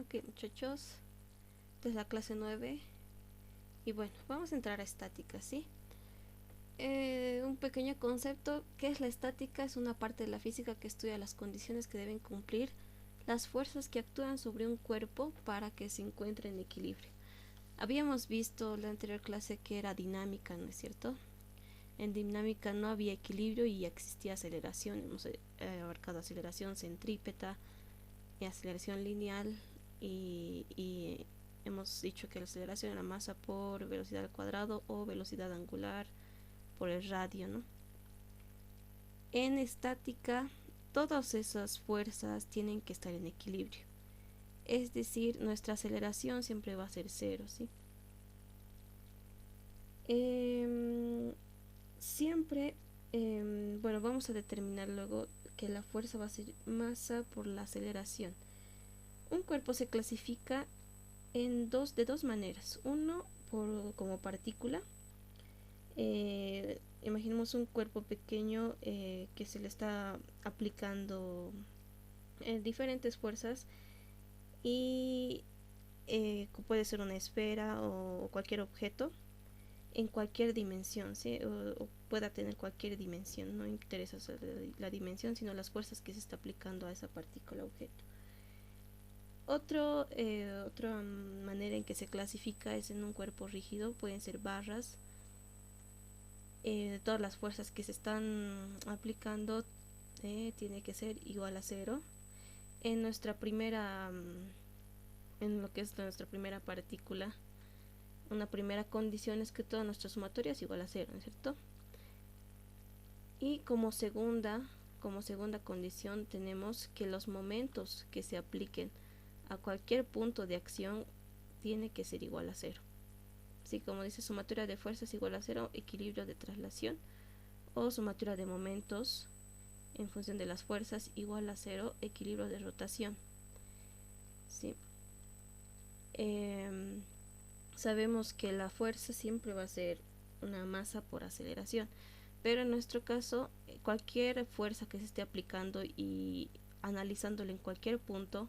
Ok, muchachos, esta es la clase 9 y bueno, vamos a entrar a estática, ¿sí? Un pequeño concepto: ¿qué es la estática? Es una parte de la física que estudia las condiciones que deben cumplir las fuerzas que actúan sobre un cuerpo para que se encuentre en equilibrio. Habíamos visto en la anterior clase que era dinámica, ¿no es cierto? En dinámica no había equilibrio y existía aceleración. Hemos abarcado aceleración centrípeta y aceleración lineal y hemos dicho que la aceleración era masa por velocidad al cuadrado o velocidad angular por el radio, ¿no? En estática, todas esas fuerzas tienen que estar en equilibrio. Es decir, nuestra aceleración siempre va a ser cero, ¿sí? Siempre, bueno, vamos a determinar luego que la fuerza va a ser masa por la aceleración. Un cuerpo se clasifica de dos maneras. Uno, como partícula. Imaginemos un cuerpo pequeño que se le está aplicando diferentes fuerzas y puede ser una esfera o cualquier objeto en cualquier dimensión, ¿sí? O pueda tener cualquier dimensión. No interesa la dimensión, sino las fuerzas que se está aplicando a esa partícula objeto. Otra manera en que se clasifica es en un cuerpo rígido. Pueden ser barras. Todas las fuerzas que se están aplicando tiene que ser igual a cero. En nuestra primera, en lo que es nuestra primera partícula, una primera condición es que toda nuestra sumatoria es igual a cero, ¿no es cierto? Y como segunda condición tenemos que los momentos que se apliquen a cualquier punto de acción tiene que ser igual a cero. Así como dice, sumatoria de fuerzas igual a cero, equilibrio de traslación, o sumatoria de momentos en función de las fuerzas igual a cero, equilibrio de rotación. ¿Sí? Sabemos que la fuerza siempre va a ser una masa por aceleración, pero en nuestro caso cualquier fuerza que se esté aplicando y analizándolo en cualquier punto,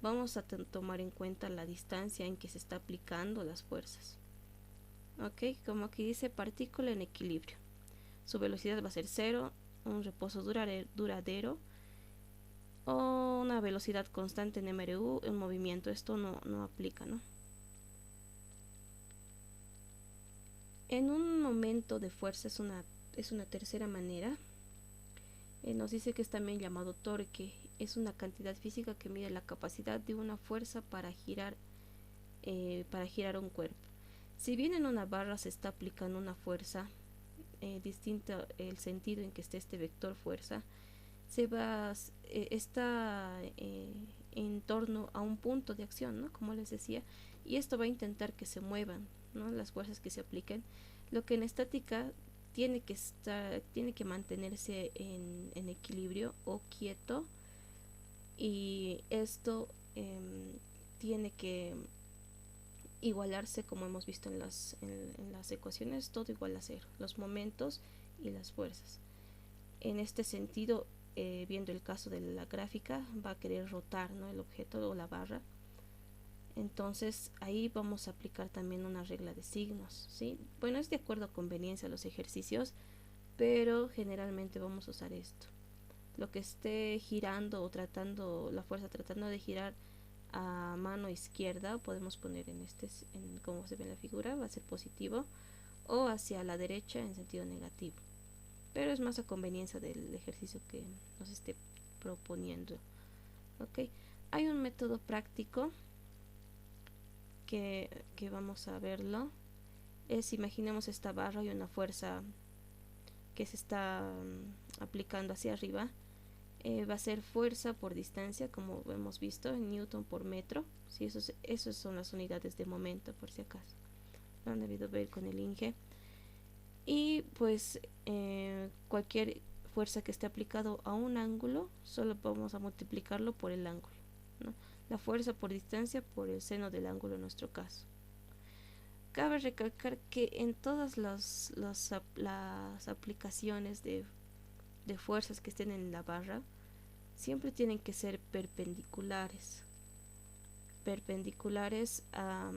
vamos a tomar en cuenta la distancia en que se está aplicando las fuerzas. Ok, como aquí dice, partícula en equilibrio, su velocidad va a ser cero, un reposo duradero o una velocidad constante en MRU en movimiento. Esto no aplica, ¿no? En un momento de fuerza es una tercera manera. Nos dice que es también llamado torque. Es una cantidad física que mide la capacidad de una fuerza para girar un cuerpo. Si bien en una barra se está aplicando una fuerza distinta el sentido en que esté este vector fuerza, está en torno a un punto de acción, ¿no? Como les decía, y esto va a intentar que se muevan, ¿no? Las fuerzas que se apliquen. Lo que en estática tiene que mantenerse en equilibrio o quieto, y esto tiene que igualarse, como hemos visto en las ecuaciones, todo igual a cero, los momentos y las fuerzas. En este sentido, viendo el caso de la gráfica, va a querer rotar, ¿no?, el objeto o la barra. Entonces ahí vamos a aplicar también una regla de signos, ¿sí? Bueno, es de acuerdo a conveniencia los ejercicios, pero generalmente vamos a usar esto. Lo que esté girando o la fuerza tratando de girar a mano izquierda, podemos poner en como se ve en la figura, va a ser positivo, o hacia la derecha en sentido negativo, pero es más a conveniencia del ejercicio que nos esté proponiendo. Ok, hay un método práctico que vamos a verlo. Imaginemos esta barra y una fuerza que se está aplicando hacia arriba. Va a ser fuerza por distancia, como hemos visto, en newton por metro. ¿Sí? Esas son las unidades de momento, por si acaso lo han debido ver con el Inge. Y pues cualquier fuerza que esté aplicado a un ángulo, solo vamos a multiplicarlo por el ángulo, ¿no? La fuerza por distancia por el seno del ángulo en nuestro caso. Cabe recalcar que en todas las aplicaciones de fuerzas que estén en la barra, siempre tienen que ser perpendiculares. perpendiculares a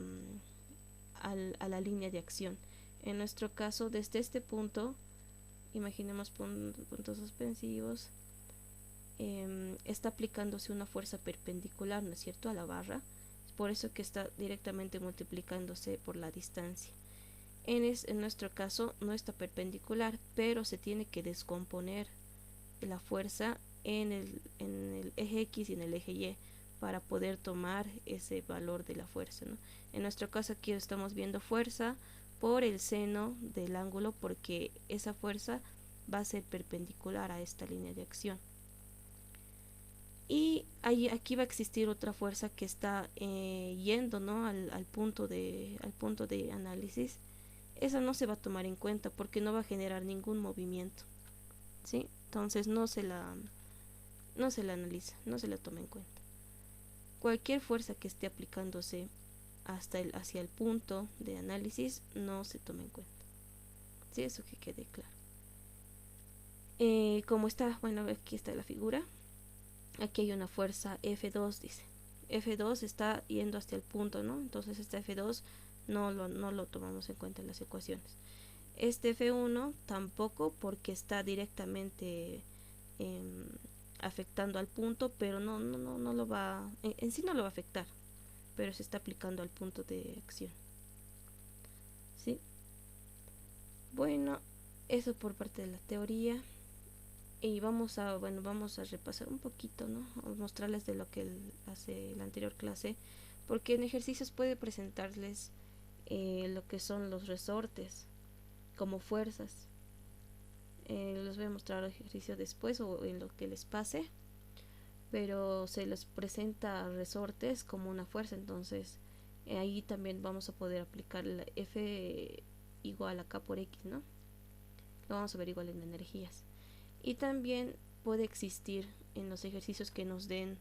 la línea de acción. En nuestro caso, desde este punto, imaginemos puntos suspensivos, está aplicándose una fuerza perpendicular, ¿no es cierto?, a la barra. Es por eso que está directamente multiplicándose por la distancia. En nuestro caso no está perpendicular, pero se tiene que descomponer la fuerza en el eje X y en el eje Y para poder tomar ese valor de la fuerza, ¿no? En nuestro caso aquí estamos viendo fuerza por el seno del ángulo, porque esa fuerza va a ser perpendicular a esta línea de acción. Y aquí va a existir otra fuerza que está yendo, ¿no?, al punto de análisis. Esa no se va a tomar en cuenta porque no va a generar ningún movimiento, ¿sí? Entonces no se la analiza, no se la toma en cuenta. Cualquier fuerza que esté aplicándose hacia el punto de análisis no se toma en cuenta, ¿sí? Eso que quede claro. Como está, bueno, aquí está la figura. Aquí hay una fuerza F2, dice. F2 está yendo hacia el punto, ¿no? Entonces este F2 no lo tomamos en cuenta en las ecuaciones. Este F1 tampoco, porque está directamente afectando al punto, pero no lo va, en sí no lo va a afectar, pero se está aplicando al punto de acción, ¿sí? Bueno, eso por parte de la teoría. Y vamos a repasar un poquito, ¿no?, a mostrarles de lo que hace la anterior clase, porque en ejercicios puede presentarles lo que son los resortes como fuerzas. Les voy a mostrar el ejercicio después o en lo que les pase, pero se les presenta resortes como una fuerza. Entonces ahí también vamos a poder aplicar la F igual a K por X, ¿no? Lo vamos a ver igual en energías. Y también puede existir en los ejercicios que nos den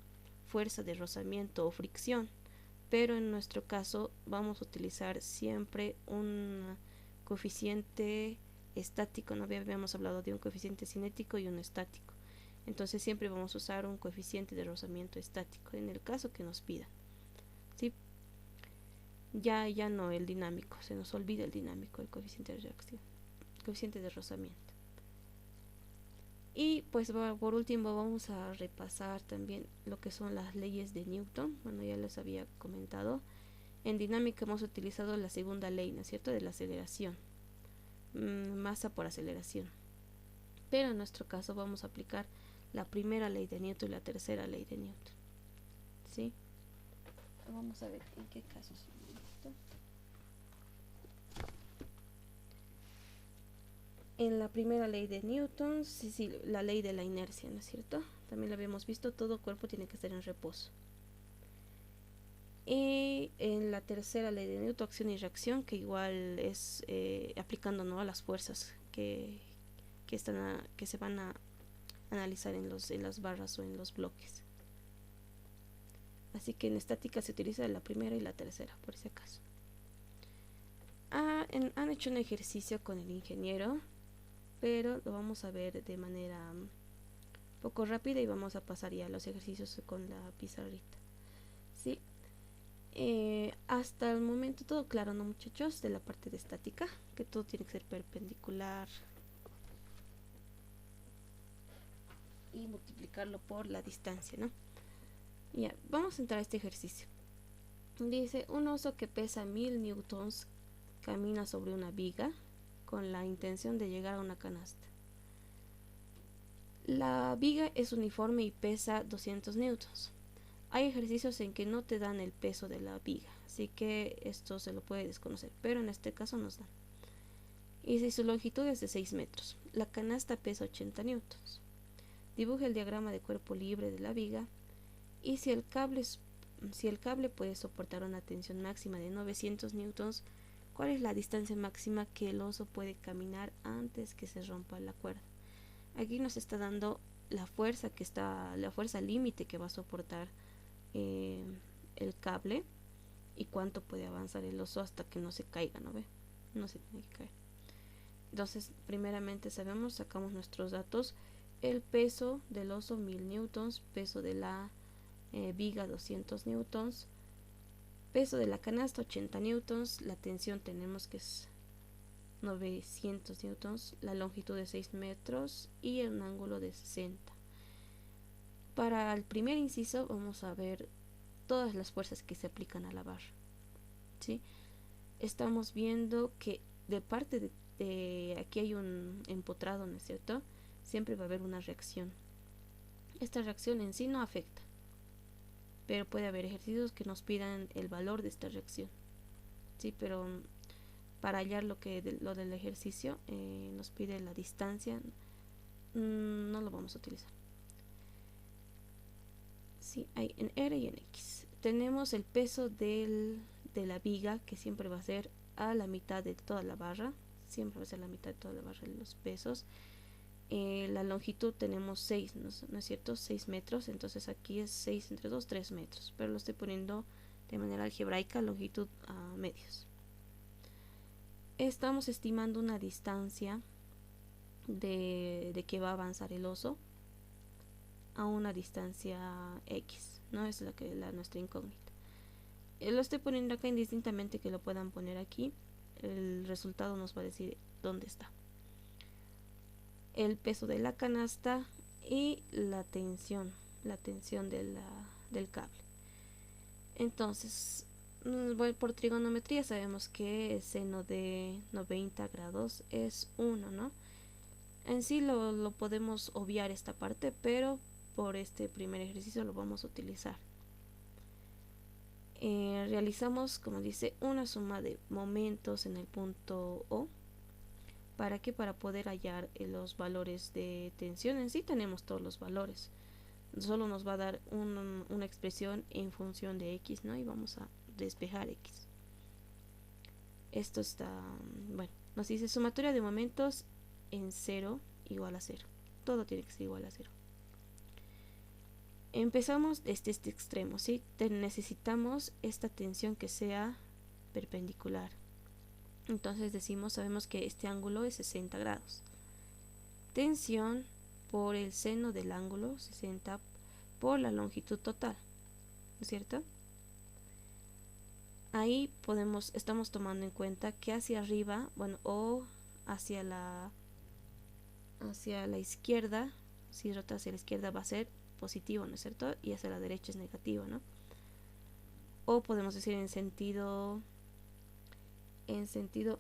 fuerza de rozamiento o fricción, pero en nuestro caso vamos a utilizar siempre un coeficiente estático, ¿no? Habíamos hablado de un coeficiente cinético y un estático. Entonces siempre vamos a usar un coeficiente de rozamiento estático en el caso que nos pida, ¿sí? Ya no el dinámico, se nos olvida el dinámico, el coeficiente de reacción, coeficiente de rozamiento. Y pues por último vamos a repasar también lo que son las leyes de Newton. Bueno, ya les había comentado. En dinámica hemos utilizado la segunda ley, ¿no es cierto?, de la aceleración, masa por aceleración. Pero en nuestro caso vamos a aplicar la primera ley de Newton y la tercera ley de Newton, ¿sí? Vamos a ver en qué casos. En la primera ley de Newton, sí, la ley de la inercia, ¿no es cierto? También lo habíamos visto, todo cuerpo tiene que estar en reposo. Y en la tercera ley de Newton, acción y reacción, que igual es aplicando, ¿no?, a las fuerzas que se van a analizar en las barras o en los bloques. Así que en estática se utiliza la primera y la tercera, por si acaso. Han hecho un ejercicio con el ingeniero, pero lo vamos a ver de manera poco rápida y vamos a pasar ya a los ejercicios con la pizarrita, ¿sí? Hasta el momento todo claro, ¿no, muchachos? De la parte de estática, que todo tiene que ser perpendicular y multiplicarlo por la distancia, ¿no? Ya, vamos a entrar a este ejercicio. Dice, un oso que pesa 1000 newtons camina sobre una viga con la intención de llegar a una canasta. La viga es uniforme y pesa 200 newtons. Hay ejercicios en que no te dan el peso de la viga, así que esto se lo puede desconocer, pero en este caso nos dan. Y si su longitud es de 6 metros, la canasta pesa 80 newtons. Dibuja el diagrama de cuerpo libre de la viga y si el cable puede soportar una tensión máxima de 900 newtons, ¿cuál es la distancia máxima que el oso puede caminar antes que se rompa la cuerda? Aquí nos está dando la fuerza límite que va a soportar el cable y cuánto puede avanzar el oso hasta que no se caiga, ¿no ve? No se tiene que caer. Entonces, primeramente sacamos nuestros datos. El peso del oso 1000 newtons, peso de la viga 200 newtons, Peso de la canasta 80 newtons, la tensión tenemos que es 900 newtons, la longitud de 6 metros y un ángulo de 60. Para el primer inciso vamos a ver todas las fuerzas que se aplican a la barra, ¿sí? Estamos viendo que de parte de aquí hay un empotrado, ¿no es cierto? Siempre va a haber una reacción. Esta reacción en sí no afecta, pero puede haber ejercicios que nos pidan el valor de esta reacción, ¿sí? Pero para hallar lo del ejercicio nos pide la distancia, no lo vamos a utilizar. Sí, hay en R y en X. Tenemos el peso de la viga, que siempre va a ser a la mitad de toda la barra, siempre va a ser la mitad de toda la barra de los pesos. La longitud tenemos 6, ¿no es cierto? 6 metros, entonces aquí es 6 entre 2, 3 metros, pero lo estoy poniendo de manera algebraica, longitud a medios. Estamos estimando una distancia de que va a avanzar el oso a una distancia X, ¿no? Es nuestra incógnita. Lo estoy poniendo acá indistintamente que lo puedan poner aquí, el resultado nos va a decir dónde está. El peso de la canasta y la tensión del cable. Entonces, por trigonometría sabemos que el seno de 90 grados es 1, ¿no? En sí lo podemos obviar esta parte, pero por este primer ejercicio lo vamos a utilizar. Realizamos, como dice, una suma de momentos en el punto O. ¿Para qué? Para poder hallar los valores de tensión. En sí tenemos todos los valores. Solo nos va a dar una expresión en función de X, ¿no? Y vamos a despejar X. Esto está, bueno, nos dice sumatoria de momentos en 0 igual a 0. Todo tiene que ser igual a 0. Empezamos desde este extremo, ¿sí? Necesitamos esta tensión que sea perpendicular. Entonces sabemos que este ángulo es 60 grados. Tensión por el seno del ángulo 60 por la longitud total, ¿no es cierto? Ahí estamos tomando en cuenta que hacia arriba, bueno, o hacia la izquierda, si rota hacia la izquierda va a ser positivo, ¿no es cierto? Y hacia la derecha es negativo, ¿no? O podemos decir en sentido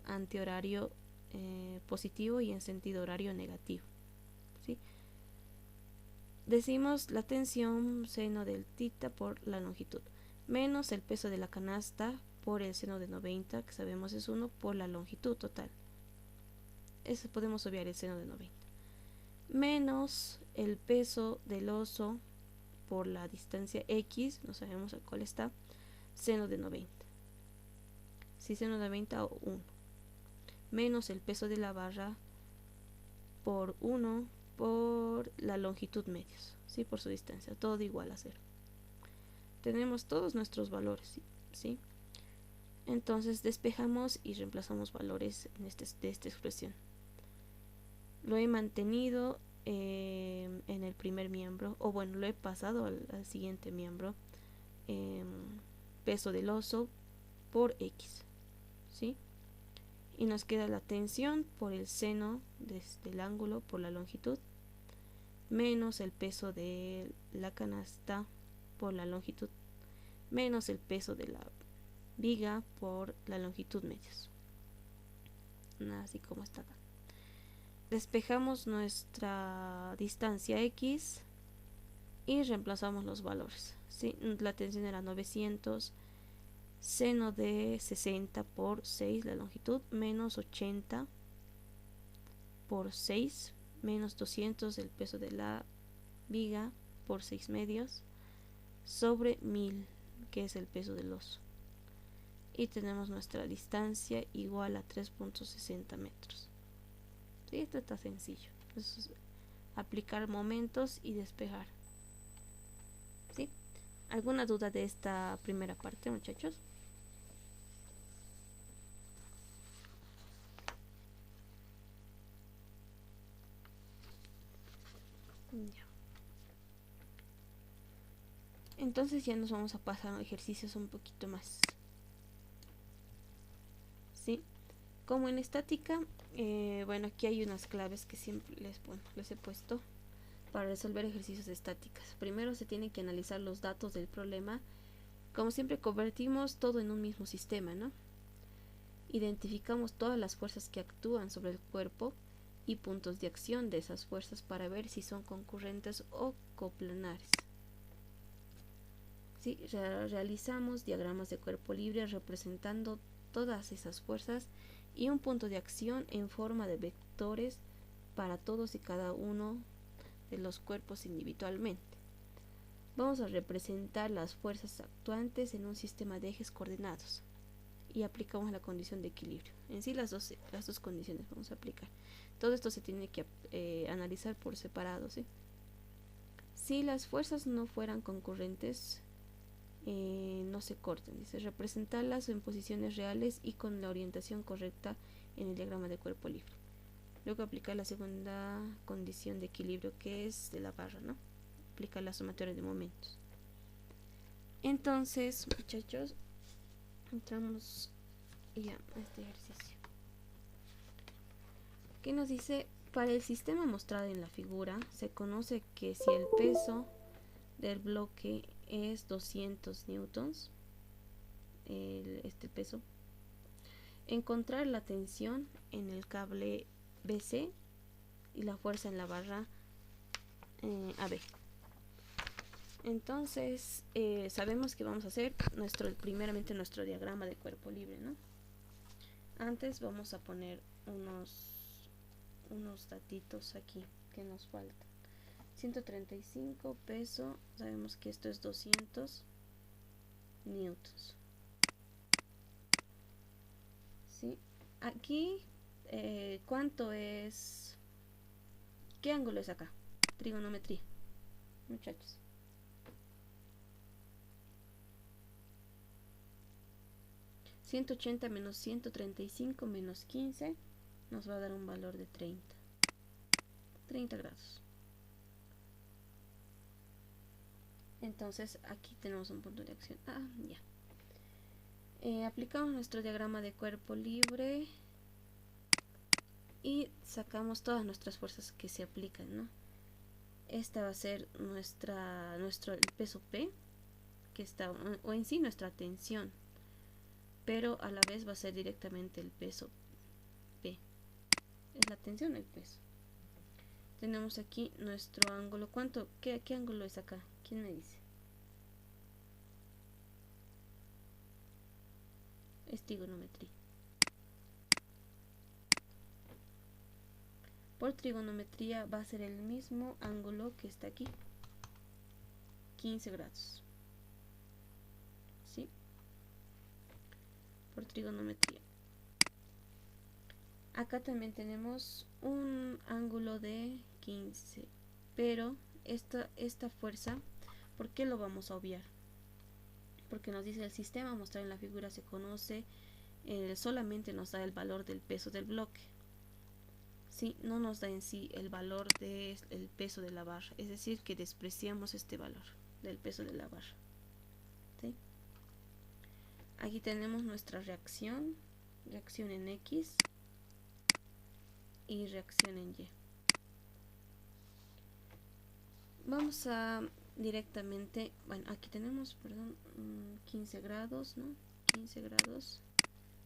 antihorario positivo y en sentido horario negativo, ¿sí? Decimos la tensión seno del tita por la longitud menos el peso de la canasta por el seno de 90, que sabemos es 1, por la longitud total. Eso podemos obviar el seno de 90. Menos el peso del oso por la distancia X, no sabemos a cuál está, seno de 90. Si seno de 90 o 1. Menos el peso de la barra por 1 por la longitud medios, ¿sí? Por su distancia, todo igual a 0. Tenemos todos nuestros valores, ¿sí? Entonces despejamos y reemplazamos valores de esta expresión. Lo he mantenido en el primer miembro, o bueno, lo he pasado al siguiente miembro. Peso del oso por X, ¿sí? Y nos queda la tensión por el seno del ángulo por la longitud menos el peso de la canasta por la longitud menos el peso de la viga por la longitud medios, así como está acá. Despejamos nuestra distancia X y reemplazamos los valores, ¿sí? La tensión era 900, seno de 60 por 6 la longitud menos 80 por 6 menos 200 el peso de la viga por 6 medios sobre 1000, que es el peso del oso, y tenemos nuestra distancia igual a 3.60 metros. ¿Sí? Esto está sencillo. Entonces, aplicar momentos y despejar. ¿Sí? ¿Alguna duda de esta primera parte, muchachos? Ya. Entonces ya nos vamos a pasar a ejercicios un poquito más ¿sí? Como en estática, bueno, aquí hay unas claves que siempre les he puesto para resolver ejercicios de estáticas. Primero se tienen que analizar los datos del problema. Como siempre, convertimos todo en un mismo sistema, ¿no? Identificamos todas las fuerzas que actúan sobre el cuerpo y puntos de acción de esas fuerzas para ver si son concurrentes o coplanares. ¿Sí? Realizamos diagramas de cuerpo libre representando todas esas fuerzas y un punto de acción en forma de vectores para todos y cada uno de los cuerpos individualmente. Vamos a representar las fuerzas actuantes en un sistema de ejes coordenados y aplicamos la condición de equilibrio. En sí las dos condiciones vamos a aplicar. Todo esto se tiene que analizar por separado, ¿sí? Si las fuerzas no fueran concurrentes, no se corten. Dice representarlas en posiciones reales y con la orientación correcta en el diagrama de cuerpo libre. Luego aplicar la segunda condición de equilibrio, que es de la barra, ¿no? Aplicar la sumatoria de momentos. Entonces, muchachos, entramos ya a este ejercicio. ¿Qué nos dice? Para el sistema mostrado en la figura, se conoce que si el peso del bloque es 200 newtons, este peso, encontrar la tensión en el cable BC y la fuerza en la barra AB. Entonces, sabemos que vamos a hacer primeramente nuestro diagrama de cuerpo libre, ¿no? Antes vamos a poner unos datitos aquí que nos faltan. 135 peso, sabemos que esto es 200 newtons. ¿Sí? Aquí, ¿cuánto es? ¿Qué ángulo es acá? Trigonometría, muchachos. (180 menos 135 menos 15 nos va a dar un valor de 30 grados. Entonces aquí tenemos un punto de acción. Ya. Aplicamos nuestro diagrama de cuerpo libre y sacamos todas nuestras fuerzas que se aplican, ¿no? Esta va a ser el peso P, que está, o en sí nuestra tensión, pero a la vez va a ser directamente el peso P. Es la tensión, el peso. Tenemos aquí nuestro ángulo. ¿Qué ángulo es acá? ¿Quién me dice? Es trigonometría. Por trigonometría va a ser el mismo ángulo que está aquí, 15 grados. ¿Sí? Por trigonometría. Acá también tenemos un ángulo de 15, pero esta fuerza, ¿por qué lo vamos a obviar? Porque nos dice el sistema mostrado en la figura se conoce, solamente nos da el valor del peso del bloque. ¿Sí? No nos da en sí el valor del peso de la barra, es decir, que despreciamos este valor del peso de la barra. ¿Sí? Aquí tenemos nuestra reacción en X y reacción en Y. Vamos a directamente, bueno, aquí tenemos, 15 grados, ¿no? 15 grados.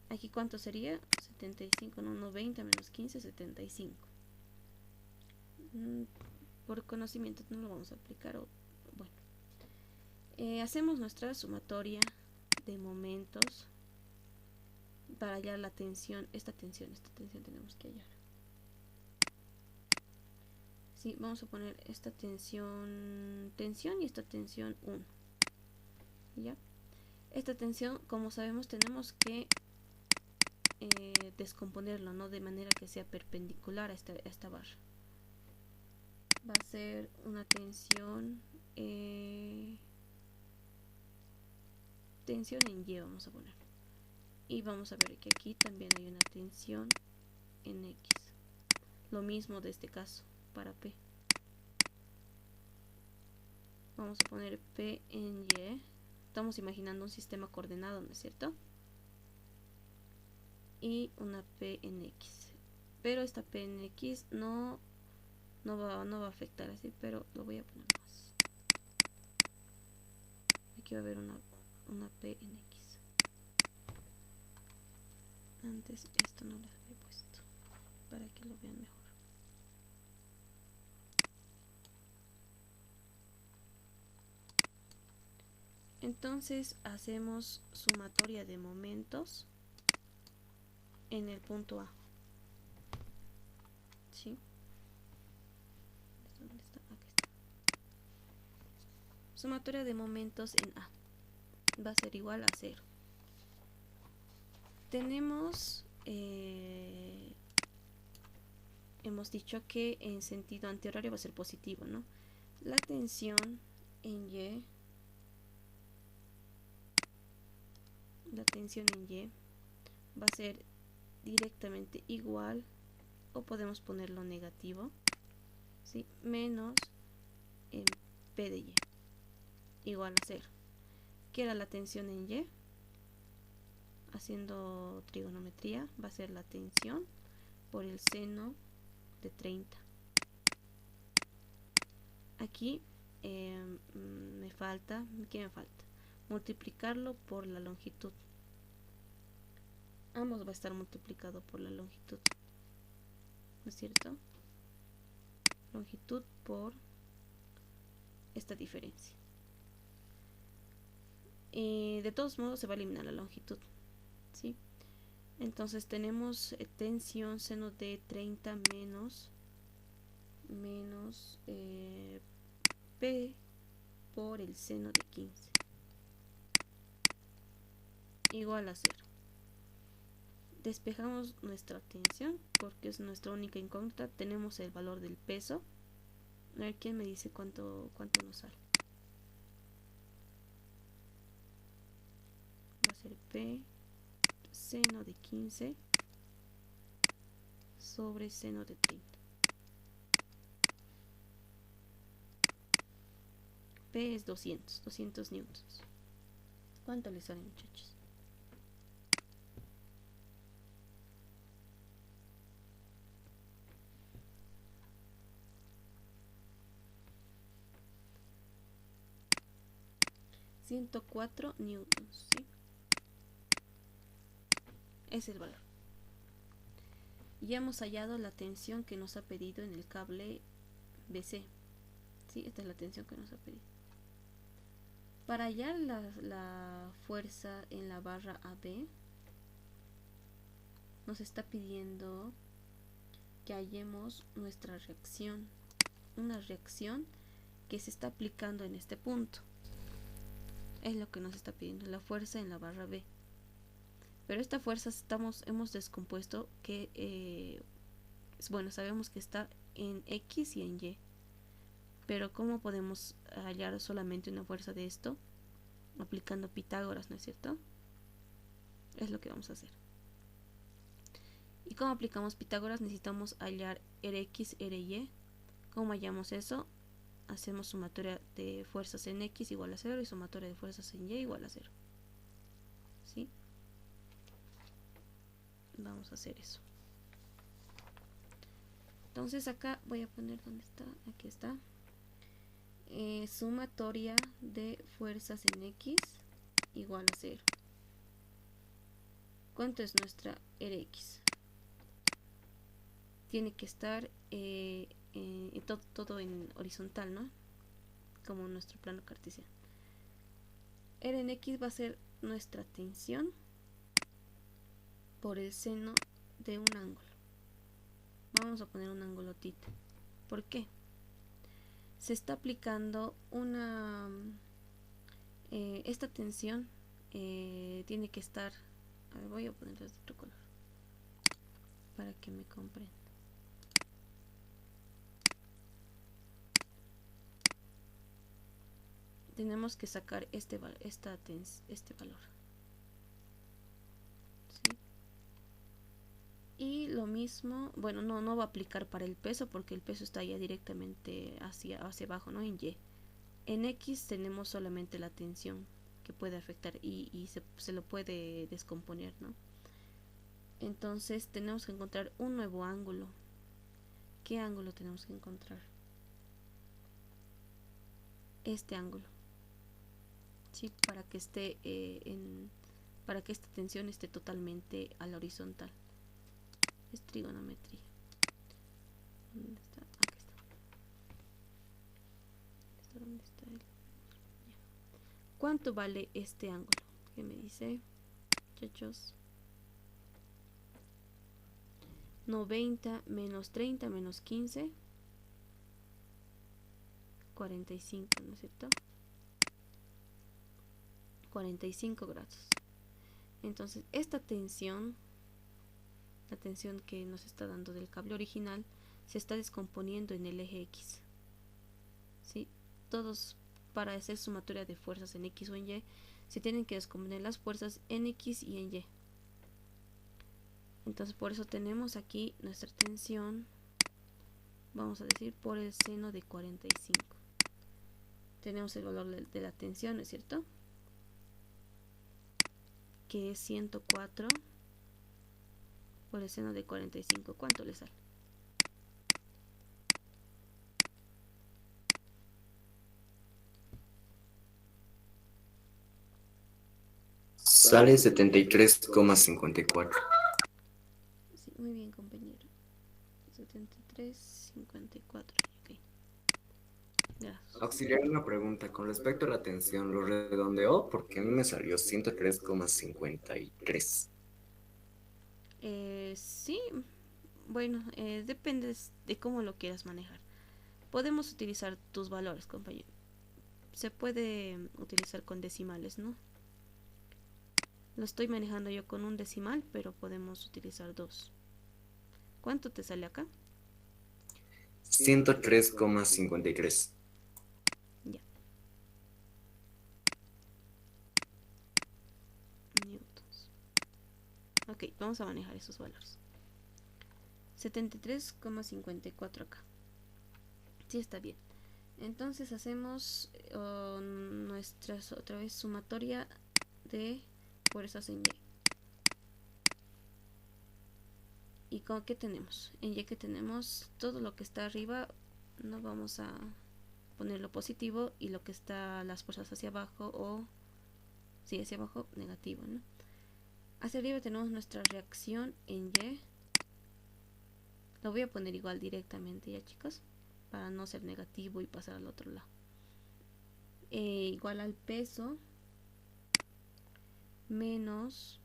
Aquí cuánto sería? 75, no, 90 menos 15, 75. Por conocimiento no lo vamos a aplicar. Bueno, hacemos nuestra sumatoria de momentos para hallar la tensión. Esta tensión tenemos que hallar. Sí, vamos a poner esta tensión y esta tensión 1. ¿Ya? Esta tensión, como sabemos, tenemos que descomponerlo, ¿no? De manera que sea perpendicular a esta barra. Va a ser una tensión en Y, vamos a poner. Y vamos a ver que aquí también hay una tensión en X. Lo mismo de este caso para P. Vamos a poner P en Y. Estamos imaginando un sistema coordenado, ¿no es cierto? y una P en X, pero esta P en X no va a afectar así, pero lo voy a poner más. Aquí va a haber una P en X. Antes esto no lo había puesto para que lo vean mejor. Entonces hacemos sumatoria de momentos en el punto A. ¿Sí? ¿Dónde está? Aquí está. Sumatoria de momentos en A va a ser igual a 0. Tenemos, hemos dicho que en sentido antihorario va a ser positivo, ¿no? La tensión en Y, va a ser directamente igual, o podemos ponerlo negativo, ¿sí? Menos en P de Y, igual a 0. ¿Qué era la tensión en Y? Haciendo trigonometría, va a ser la tensión por el seno de 30. Aquí me falta, ¿qué me falta? Multiplicarlo por la longitud. Ambos va a estar multiplicado por la longitud, ¿no es cierto? Longitud por esta diferencia. De todos modos se va a eliminar la longitud, ¿sí? Entonces tenemos tensión seno de 30 menos P por el seno de 15 igual a 0. Despejamos nuestra tensión porque es nuestra única incógnita. Tenemos el valor del peso. A ver quién me dice cuánto nos sale. Va a ser P seno de 15 sobre seno de 30. P es 200 newtons. ¿Cuánto le sale, muchachos? $104 newtons, ¿sí? Es el valor. Ya hemos hallado la tensión que nos ha pedido en el cable BC, ¿sí? Esta es la tensión que nos ha pedido. Para hallar la fuerza en la barra AB, nos está pidiendo que hallemos nuestra reacción, una reacción que se está aplicando en este punto. Es lo que nos está pidiendo, la fuerza en la barra B. Pero esta fuerza hemos descompuesto que, bueno, sabemos que está en X y en Y. Pero ¿cómo podemos hallar solamente una fuerza de esto? Aplicando Pitágoras, ¿no es cierto? Es lo que vamos a hacer. ¿Y cómo aplicamos Pitágoras? Necesitamos hallar Rx, Ry. ¿Cómo hallamos eso? Hacemos sumatoria de fuerzas en X igual a 0 y sumatoria de fuerzas en Y igual a 0. ¿Sí? Vamos a hacer eso. Entonces acá voy a poner, ¿dónde está? Aquí está. Sumatoria de fuerzas en X igual a 0. ¿Cuánto es nuestra Rx? Tiene que estar todo en horizontal, ¿no? Como nuestro plano cartesiano. R en X va a ser nuestra tensión por el seno de un ángulo. Vamos a poner un ángulo θ. ¿Por qué? Se está aplicando esta tensión tiene que estar, a ver, voy a ponerle de otro color para que me comprendan. Tenemos que sacar este valor, ¿sí? Y lo mismo, bueno, no va a aplicar para el peso porque el peso está ya directamente hacia abajo, ¿no? En Y. En X tenemos solamente la tensión que puede afectar y se lo puede descomponer, ¿no? Entonces tenemos que encontrar un nuevo ángulo. ¿Qué ángulo tenemos que encontrar? Este ángulo, ¿sí? Para que esté para que esta tensión esté totalmente a la horizontal. Es trigonometría. ¿Dónde está? Aquí está. ¿Dónde está el? ¿Cuánto vale este ángulo? ¿Qué me dice, muchachos? 90 menos 30 menos 15, 45, ¿no es cierto? 45 grados. Entonces, esta tensión, la tensión que nos está dando del cable original, se está descomponiendo en el eje X. ¿Sí? Todos, para hacer sumatoria de fuerzas en X o en Y, se tienen que descomponer las fuerzas en X y en Y. Entonces, por eso tenemos aquí nuestra tensión, vamos a decir, por el seno de 45. Tenemos el valor de la tensión, ¿no es cierto? Que es 104 por el seno de 45. ¿Cuánto le sale? Sale 73,54. Sí, muy bien, compañero. 73,54. Ok. Gracias. Auxiliar, una pregunta. Con respecto a la tensión, ¿lo redondeó? Porque a mí me salió 103,53. Sí, bueno, depende de cómo lo quieras manejar. Podemos utilizar tus valores, compañero. Se puede utilizar con decimales, ¿no? Lo estoy manejando yo con un decimal, pero podemos utilizar dos. ¿Cuánto te sale acá? 103,53. Ya. Newtons. Ok, vamos a manejar esos valores. 73,54 acá. Sí, está bien. Entonces hacemos nuestra otra vez sumatoria de fuerzas en Y. ¿Y con qué tenemos? En Y que tenemos todo lo que está arriba, no vamos a ponerlo positivo, y lo que está las fuerzas hacia abajo, o sí, hacia abajo, negativo, ¿no? Hacia arriba tenemos nuestra reacción en Y. Lo voy a poner igual directamente, ya, chicos, para no ser negativo y pasar al otro lado. Igual al peso menos,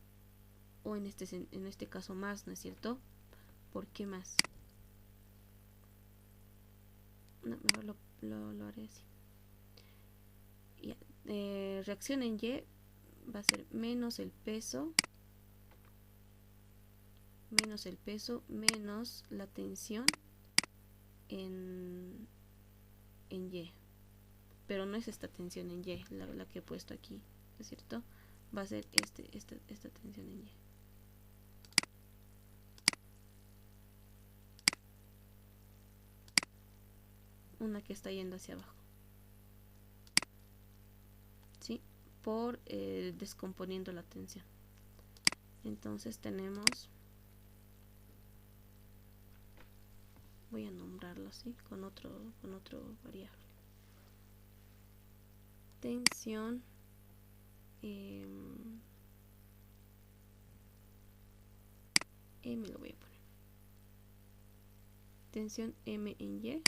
o en este caso más, ¿no es cierto? ¿Por qué más? No, mejor lo haré así. Ya. Reacción en Y va a ser menos el peso menos la tensión en Y. Pero no es esta tensión en Y la que he puesto aquí, ¿no es cierto? Va a ser esta tensión en Y. Una que está yendo hacia abajo, ¿sí? Por descomponiendo la tensión. Entonces tenemos, voy a nombrarlo así, con otro variable. Tensión M lo voy a poner. Tensión M en Y.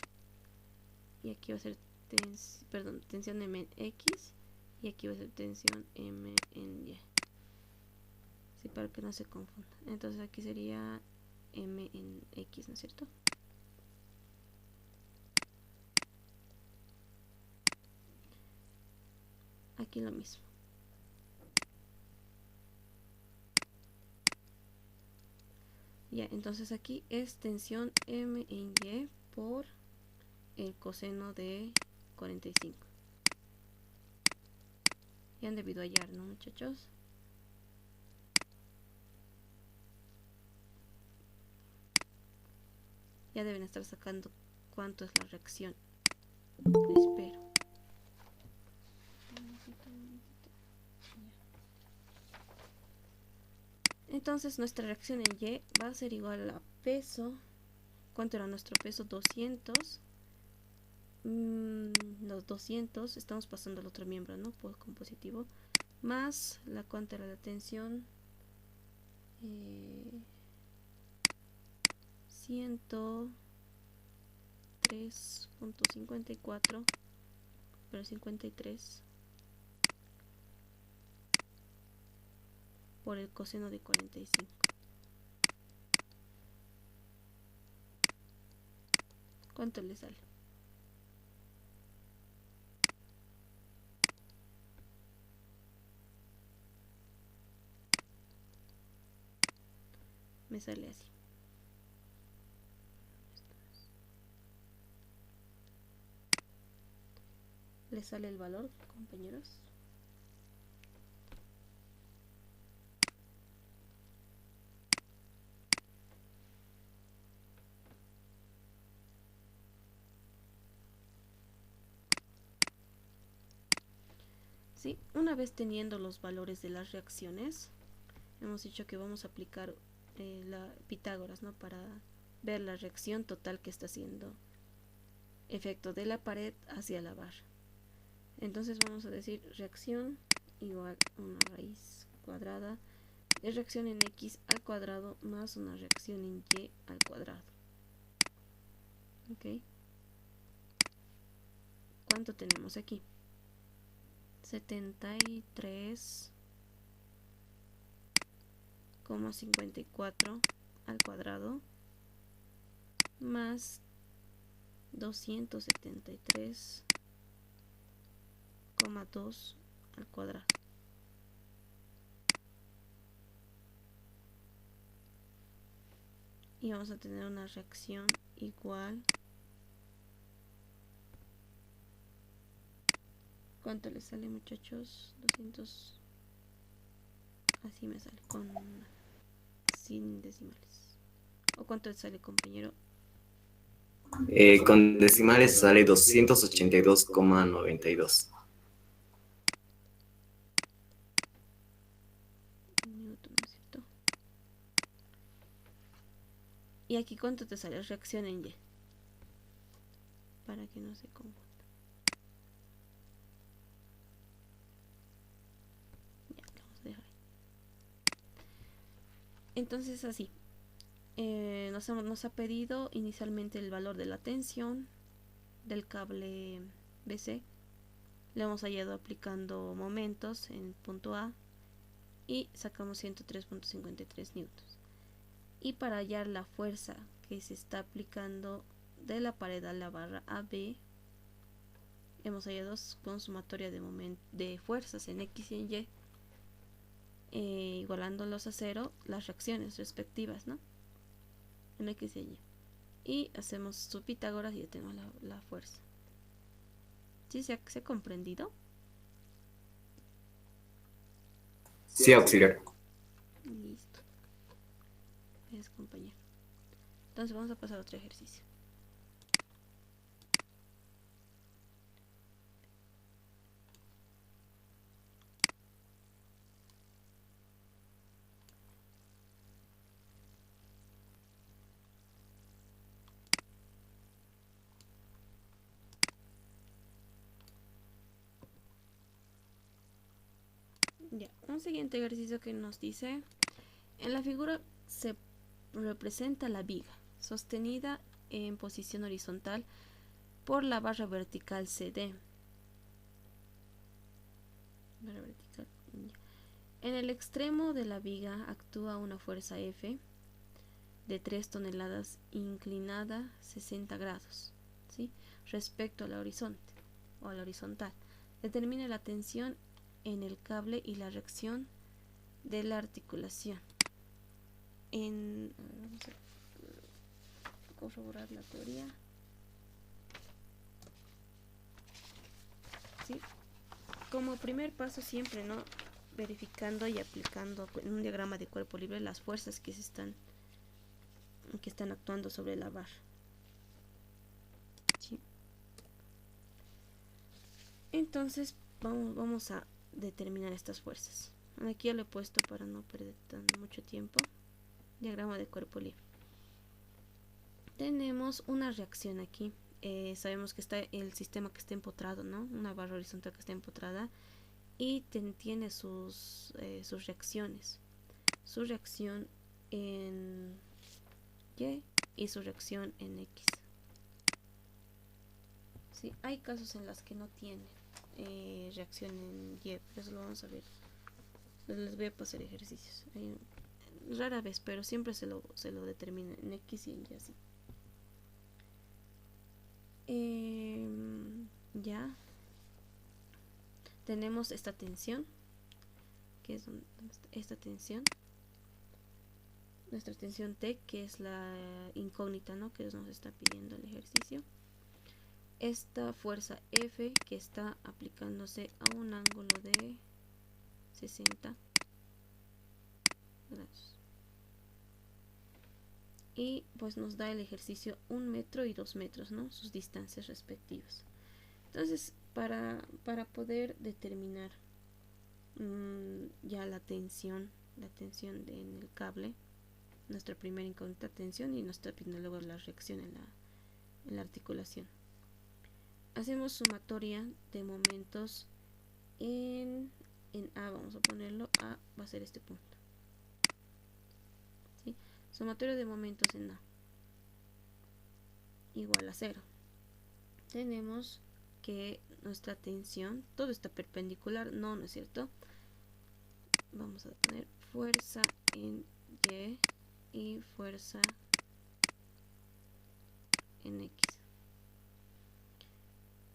Y aquí va a ser tensión M en X. Y aquí va a ser tensión M en Y. Sí, para que no se confunda. Entonces aquí sería M en X, ¿no es cierto? Aquí lo mismo. Ya, entonces aquí es tensión M en Y por el coseno de 45. Ya han debido hallar, ¿no, muchachos? Ya deben estar sacando cuánto es la reacción. Espero. Entonces nuestra reacción en Y va a ser igual a peso. ¿Cuánto era nuestro peso? 200. Los 200, estamos pasando al otro miembro, ¿no? Con positivo. Más la cuánto era la tensión. 103.54, pero 53 por el coseno de 45. ¿Cuánto le sale? Me sale así. ¿Le sale el valor, compañeros? ¿Sí? Una vez teniendo los valores de las reacciones, hemos dicho que vamos a aplicar la Pitágoras, ¿no? Para ver la reacción total que está haciendo efecto de la pared hacia la barra. Entonces vamos a decir reacción igual a una raíz cuadrada de reacción en X al cuadrado más una reacción en Y al cuadrado. ¿Ok? ¿Cuánto tenemos aquí? 73,54 al cuadrado más 273,2 al cuadrado. Y vamos a tener una reacción igual. ¿Cuánto le sale, muchachos? 200. Así me sale, sin decimales. ¿O cuánto le sale, compañero? Con decimales sale 282,92. Newton, ¿no es cierto? ¿Y aquí cuánto te sale? Reacción en Y. Para que no se confunda. Ya, lo vamos a dejar ahí. Entonces así. Nos ha pedido inicialmente el valor de la tensión del cable BC. Le hemos hallado aplicando momentos en el punto A y sacamos 103.53 newtons. Y para hallar la fuerza que se está aplicando de la pared a la barra AB, hemos hallado con sumatoria de fuerzas en X y en Y, igualándolos a cero las reacciones respectivas, ¿no? En X y Y. Y hacemos su Pitágoras y ya tenemos la fuerza. ¿Sí se ha comprendido? Sí, auxiliar. Listo. Es, compañero. Entonces vamos a pasar a otro ejercicio. Ya, un siguiente ejercicio que nos dice, en la figura se representa la viga sostenida en posición horizontal por la barra vertical CD. Barra vertical. En el extremo de la viga actúa una fuerza F de 3 toneladas inclinada 60 grados, ¿sí? Respecto a la horizonte o a la horizontal. Determina la tensión en el cable y la reacción de la articulación. Vamos a corroborar la teoría. ¿Sí? Como primer paso siempre, ¿no? Verificando y aplicando en un diagrama de cuerpo libre las fuerzas que están actuando sobre la barra. ¿Sí? Entonces vamos a determinar estas fuerzas. Aquí ya lo he puesto para no perder tan mucho tiempo. Diagrama de cuerpo libre. Tenemos una reacción aquí. Sabemos que está el sistema que está empotrado, ¿no? Una barra horizontal que está empotrada y tiene sus reacciones. Su reacción en Y y su reacción en X. ¿Sí? Hay casos en los que no tiene reacción en Y, pero eso lo vamos a ver. Les voy a pasar ejercicios. Rara vez, pero siempre se lo determina en X y en Y así. Ya tenemos esta tensión, que es esta tensión, nuestra tensión T, que es la incógnita, ¿no? Que nos está pidiendo el ejercicio. Esta fuerza F, que está aplicándose a un ángulo de 60 grados. Y pues nos da el ejercicio 1 metro y 2 metros, ¿no? Sus distancias respectivas. Entonces, para poder determinar ya la tensión en el cable, nuestra primera incógnita, tensión, y nos está pidiendo luego la reacción en la articulación. Hacemos sumatoria de momentos en A, vamos a ponerlo, A va a ser este punto. ¿Sí? Sumatoria de momentos en A igual a 0. Tenemos que nuestra tensión, todo está perpendicular, no es cierto. Vamos a poner fuerza en Y y fuerza en X.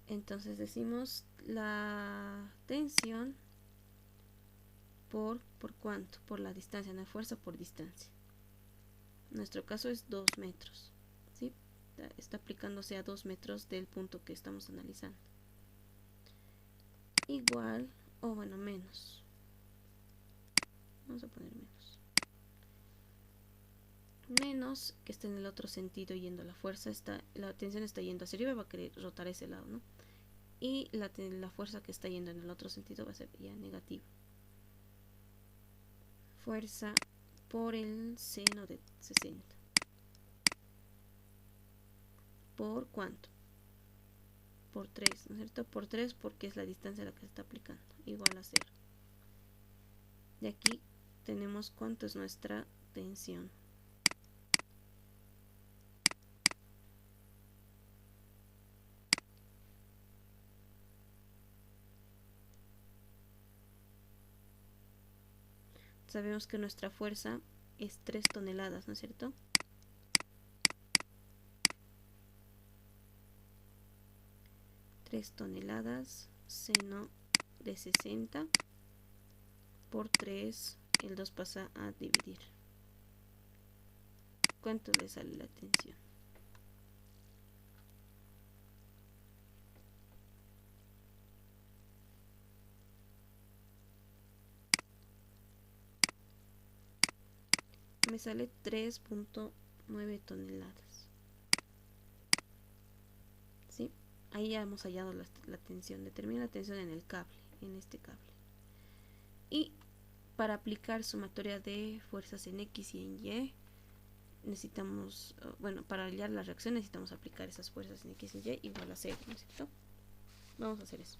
Entonces decimos la tensión por cuánto, por la distancia, no fuerza por distancia. En nuestro caso es 2 metros, ¿sí? Está aplicándose a 2 metros del punto que estamos analizando. Igual, o bueno, menos. Vamos a poner menos, que está en el otro sentido yendo la fuerza, la tensión está yendo hacia arriba, va a querer rotar ese lado, ¿no? Y la fuerza que está yendo en el otro sentido va a ser ya negativa. Fuerza por el seno de 60. ¿Por cuánto? Por 3, ¿no es cierto? Por 3 porque es la distancia a la que se está aplicando, igual a 0. De aquí tenemos cuánto es nuestra tensión. Sabemos que nuestra fuerza es 3 toneladas, ¿no es cierto? Toneladas, seno de 60 por 3, el 2 pasa a dividir. ¿Cuánto le sale la tensión? Me sale 3.9 toneladas. ¿Sí? Ahí ya hemos hallado la tensión. Determina la tensión en el cable, en este cable. Y para aplicar sumatoria de fuerzas en X y en Y, necesitamos, bueno, para hallar la reacción necesitamos aplicar esas fuerzas en X y Y igual a 0, ¿no es cierto? Vamos a hacer eso.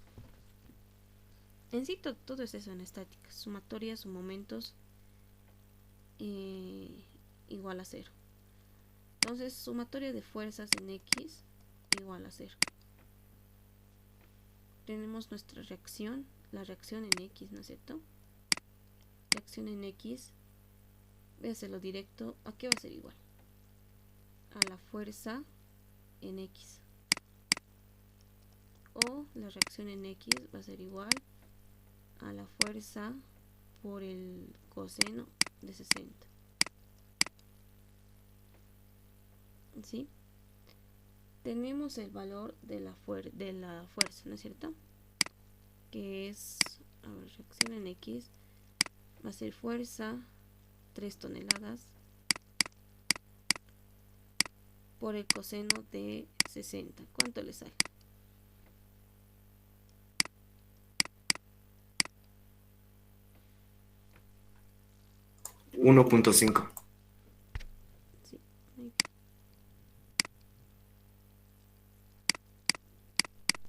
En sí todo es eso en estática, sumatorias o momentos igual a 0. Entonces, sumatoria de fuerzas en X igual a 0. Tenemos nuestra reacción, la reacción en X, ¿no es cierto? Reacción en X, voy a hacerlo directo, ¿a qué va a ser igual? A la fuerza en X. O la reacción en X va a ser igual a la fuerza por el coseno de 60. ¿Sí? Tenemos el valor de la fuerza, ¿no es cierto? Que es, a ver, reacción en X va a ser fuerza 3 toneladas por el coseno de 60. ¿Cuánto le sale? 1.5. Sí, muy bien.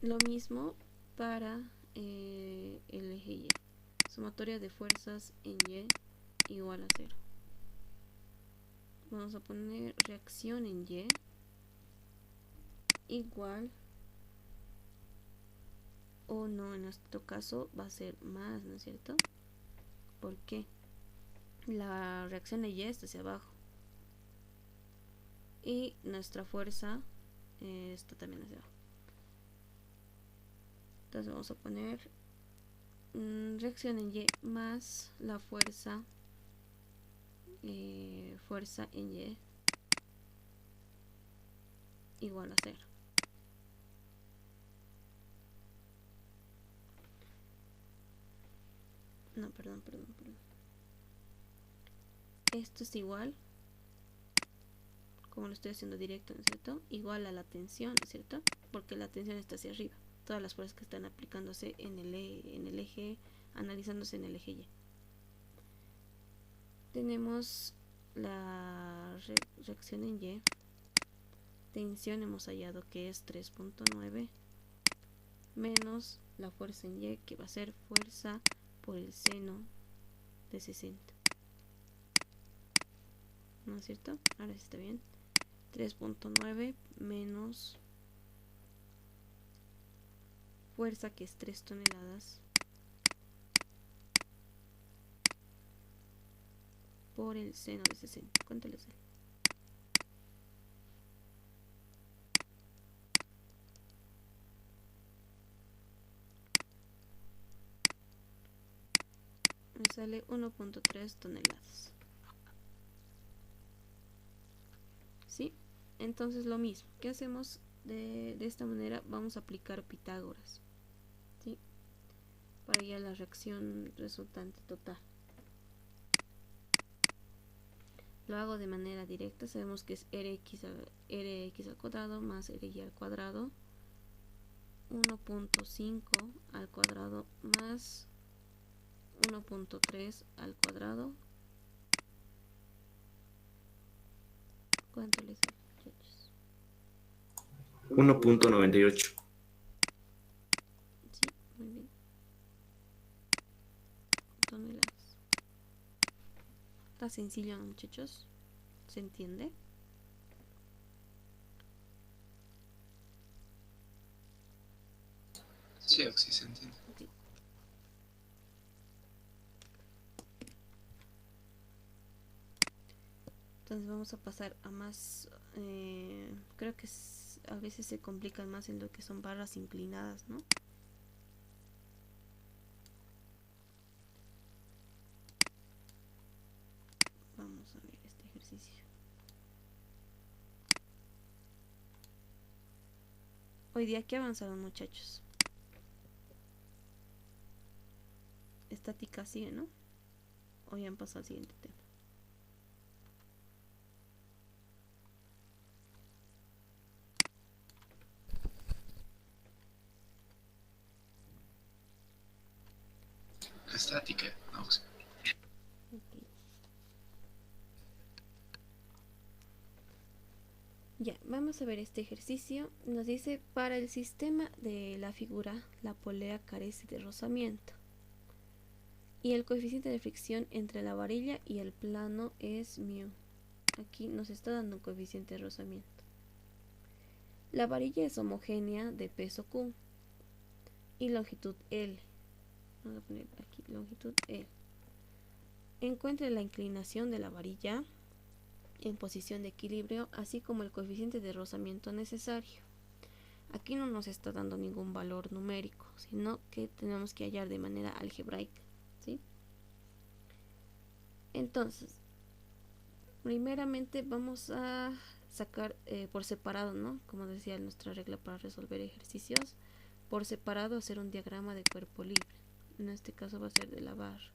Lo mismo para el eje Y. Sumatoria de fuerzas en Y igual a 0. Vamos a poner reacción en Y igual, o no, en nuestro caso va a ser más, ¿no es cierto? ¿Por qué? La reacción de Y está hacia abajo y nuestra fuerza está también hacia abajo. Entonces vamos a poner reacción en Y más la fuerza en Y igual a 0. No, perdón. Esto es igual, como lo estoy haciendo directo, ¿no es cierto? Igual a la tensión, ¿no es cierto? Porque la tensión está hacia arriba. Todas las fuerzas que están aplicándose en el eje, analizándose en el eje Y. Tenemos la reacción en Y. Tensión hemos hallado que es 3.9 menos la fuerza en Y, que va a ser fuerza por el seno de 60. ¿No es cierto? Ahora sí está bien. 3.9 menos fuerza, que es 3 toneladas, por el seno de 60. ¿Cuánto le sale? Me sale 1.3 toneladas. ¿Sí? Entonces lo mismo. ¿Qué hacemos? De esta manera vamos a aplicar Pitágoras. ¿Sí? Para ya la reacción resultante total. Lo hago de manera directa. Sabemos que es Rx al cuadrado más Ry al cuadrado. 1.5 al cuadrado más 1.3 al cuadrado. ¿Cuánto les sale, muchachos? 1.98. Sí, muy bien. Toneladas. Está sencillo, ¿no, muchachos? ¿Se entiende? Sí, sí se entiende. Okay. Entonces vamos a pasar a más. Creo que a veces se complican más en lo que son barras inclinadas, ¿no? Vamos a ver este ejercicio. Hoy día, ¿qué avanzaron, muchachos? Estática sigue, ¿no? Hoy han pasado al siguiente tema. Estática, no. Okay. Ya, vamos a ver este ejercicio. Nos dice, para el sistema de la figura, la polea carece de rozamiento. Y el coeficiente de fricción entre la varilla y el plano es μ. Aquí nos está dando un coeficiente de rozamiento. La varilla es homogénea de peso Q y longitud L. Vamos a poner aquí longitud L. Encuentre la inclinación de la varilla en posición de equilibrio, así como el coeficiente de rozamiento necesario. Aquí no nos está dando ningún valor numérico, sino que tenemos que hallar de manera algebraica, ¿sí? Entonces, primeramente vamos a sacar por separado, ¿no? Como decía nuestra regla para resolver ejercicios, por separado hacer un diagrama de cuerpo libre. En este caso va a ser de la barra.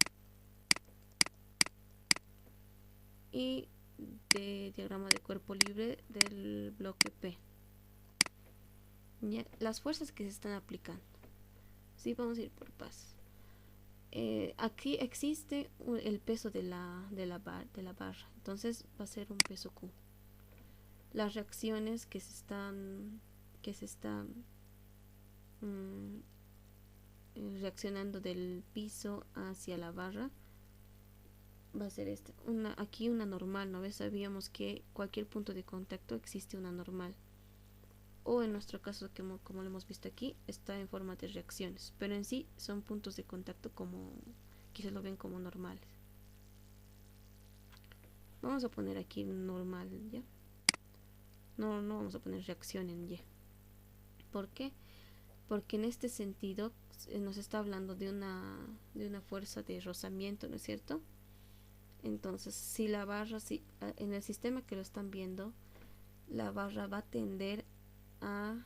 Y de diagrama de cuerpo libre del bloque P. ¿Ya? Las fuerzas que se están aplicando. Sí, vamos a ir por pasos. aquí existe el peso de la barra, entonces va a ser un peso Q. Las reacciones que se están reaccionando del piso hacia la barra va a ser aquí una normal, ¿no ves? Sabíamos que cualquier punto de contacto existe una normal, o en nuestro caso, como lo hemos visto aquí, está en forma de reacciones, pero en sí son puntos de contacto como que se lo ven como normales. Vamos a poner aquí normal, ¿ya? No vamos a poner reacción en Y. ¿Por qué? Porque en este sentido nos está hablando de una fuerza de rozamiento, ¿no es cierto? Entonces, si la barra, en el sistema que lo están viendo, la barra va a tender a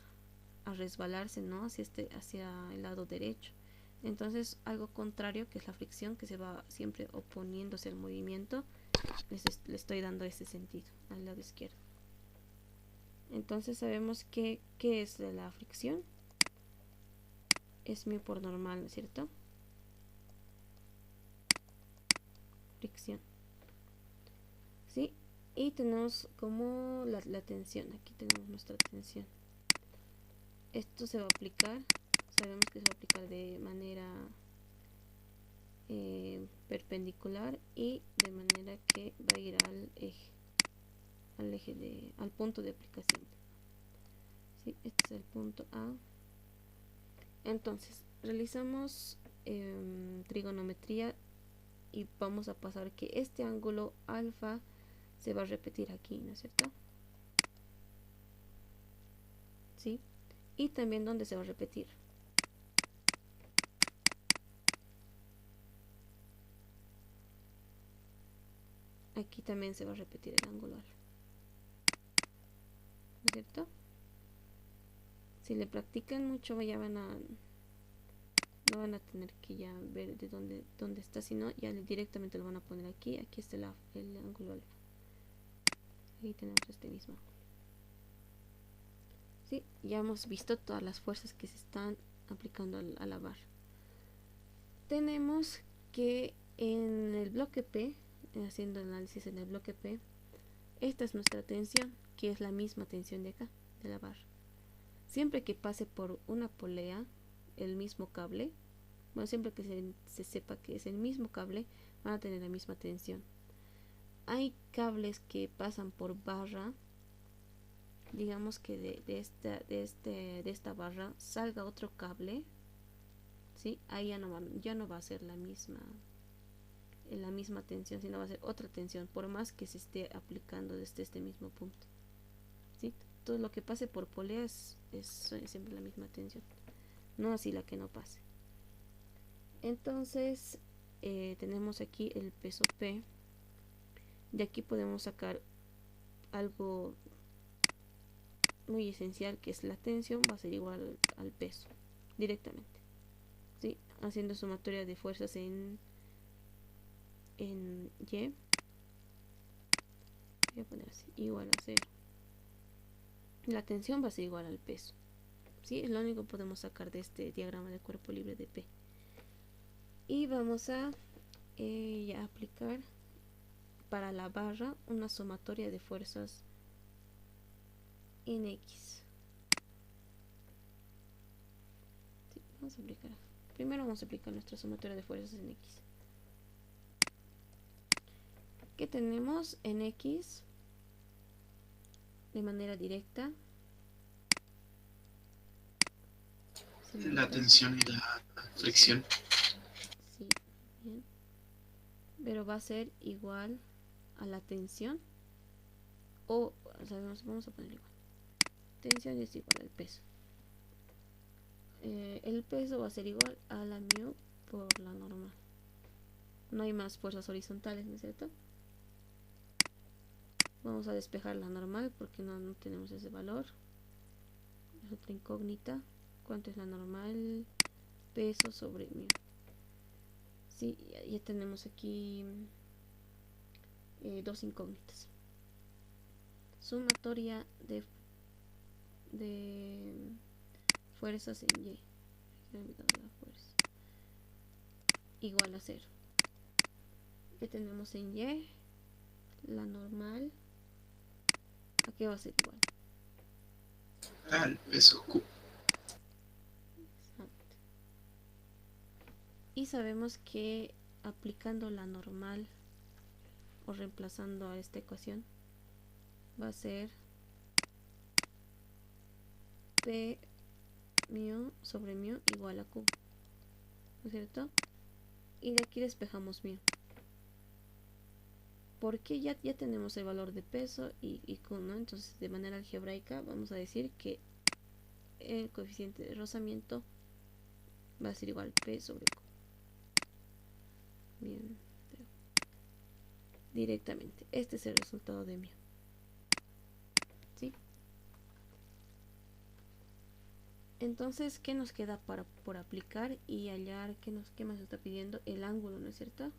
resbalarse, ¿no? Hacia el lado derecho. Entonces, algo contrario, que es la fricción, que se va siempre oponiéndose al movimiento, le estoy dando ese sentido al lado izquierdo. Entonces sabemos que ¿qué es la fricción? Es mu por normal, ¿no es cierto? Fricción. ¿Sí? Y tenemos como la tensión. Aquí tenemos nuestra tensión. Esto se va a aplicar, sabemos que se va a aplicar de manera perpendicular y de manera que va a ir al punto de aplicación. ¿Sí? Este es el punto A. Entonces, realizamos trigonometría y vamos a pasar que este ángulo alfa se va a repetir aquí, ¿no es cierto? ¿Sí? Y también donde se va a repetir. Aquí también se va a repetir el ángulo alfa, ¿no es cierto? Si le practican mucho ya no van a tener que ya ver de dónde está, sino ya directamente lo van a poner aquí. Aquí está el ángulo alfa. Ahí tenemos este mismo. ¿Sí? Ya hemos visto todas las fuerzas que se están aplicando a la barra. Tenemos que en el bloque P, haciendo el análisis en el bloque P, esta es nuestra tensión, que es la misma tensión de acá, de la barra. Siempre que pase por una polea, el mismo cable, bueno, siempre que se sepa que es el mismo cable, van a tener la misma tensión. Hay cables que pasan por barra, digamos que de esta barra salga otro cable, ¿sí? Ahí ya no va a ser la misma tensión, sino va a ser otra tensión, por más que se esté aplicando desde este mismo punto, ¿sí? Todo lo que pase por polea es siempre la misma tensión, no así la que no pase. Entonces tenemos aquí el peso P. De aquí podemos sacar algo muy esencial, que es la tensión va a ser igual al peso directamente, ¿sí? Haciendo sumatoria de fuerzas en Y, voy a poner así, igual a 0. La tensión va a ser igual al peso, ¿sí? Es lo único que podemos sacar de este diagrama de cuerpo libre de P. Y vamos a ya aplicar para la barra una sumatoria de fuerzas en X. Sí, vamos a aplicar. Primero vamos a aplicar nuestra sumatoria de fuerzas en X. ¿Qué tenemos en X? De manera directa. La tensión y la fricción. Sí, bien. Pero va a ser igual a la tensión. O vamos a poner igual. Tensión es igual al peso. El peso va a ser igual a la mu por la normal. No hay más fuerzas horizontales, ¿no es cierto? Vamos a despejar la normal porque no tenemos ese valor. Es otra incógnita. ¿Cuánto es la normal? Peso sobre mu. Sí, ya tenemos aquí dos incógnitas. Sumatoria de fuerzas en Y. La fuerza. igual a 0. ¿Qué tenemos en Y? La normal. ¿A qué va a ser igual? Al peso Q. Exacto. Y sabemos que aplicando la normal o reemplazando a esta ecuación va a ser P mu sobre mu igual a Q, ¿no es cierto? Y de aquí despejamos mu. Porque ya tenemos el valor de peso y Q, ¿no? Entonces, de manera algebraica, vamos a decir que el coeficiente de rozamiento va a ser igual a P sobre Q. Bien, directamente. Este es el resultado de mu. ¿Sí? Entonces, ¿qué nos queda por aplicar y hallar? ¿Qué más está pidiendo? El ángulo, ¿no es cierto?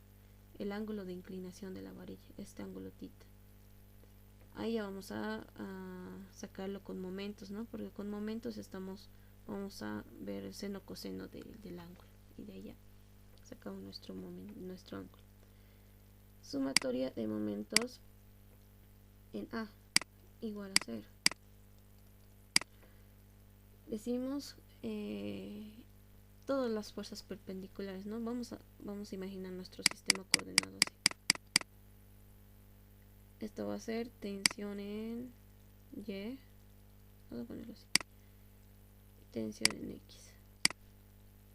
El ángulo de inclinación de la varilla, este ángulo tita. Ahí ya vamos a sacarlo con momentos, ¿no? Porque con momentos vamos a ver el seno coseno del ángulo. Y de ahí ya sacamos nuestro ángulo. Sumatoria de momentos en A igual a 0. Decimos todas las fuerzas perpendiculares, ¿no? Vamos a imaginar nuestro sistema coordenado así. Esto va a ser tensión en Y. Vamos a ponerlo así. Tensión en X.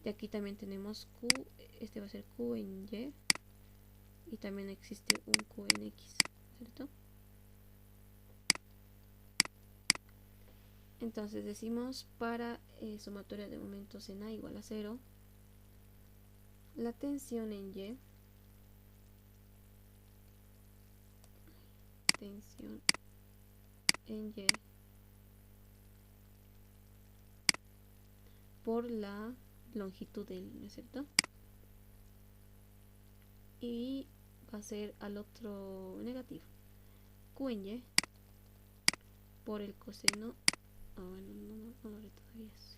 De aquí también tenemos Q. Este va a ser Q en Y. Y también existe un Q en X, ¿cierto? Entonces decimos para sumatoria de momentos en A igual a 0. La tensión en Y. Tensión en Y por la longitud del hilo, ¿no es cierto? Y va a ser al otro negativo. Q en Y por el coseno. Bueno, no lo haré todavía así,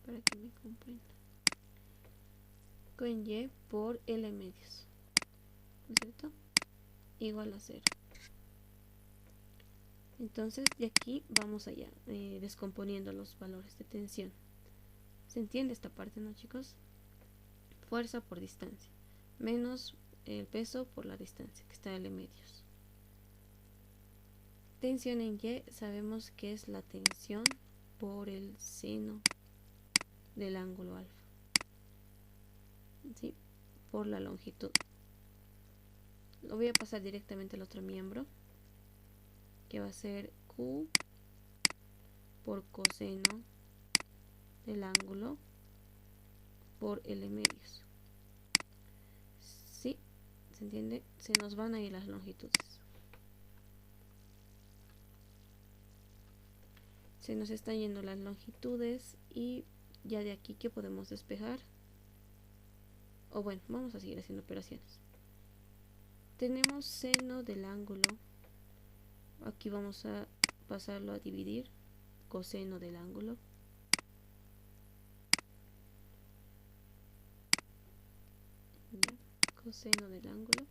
para que me comprenda. Q en Y por L medios, ¿no es cierto? Igual a 0. Entonces de aquí vamos allá, descomponiendo los valores de tensión. ¿Se entiende esta parte, no, chicos? Fuerza por distancia menos el peso por la distancia, que está L medios. Tensión en Y sabemos que es la tensión por el seno del ángulo alfa, ¿sí? Por la longitud. Lo voy a pasar directamente al otro miembro, que va a ser Q por coseno del ángulo por L medios. ¿Sí? ¿Se entiende? Se nos van a ir las longitudes. Se nos están yendo las longitudes y ya de aquí, ¿qué podemos despejar? O bueno, vamos a seguir haciendo operaciones. Tenemos seno del ángulo. Aquí vamos a pasarlo a dividir. Coseno del ángulo. Ya, coseno del ángulo.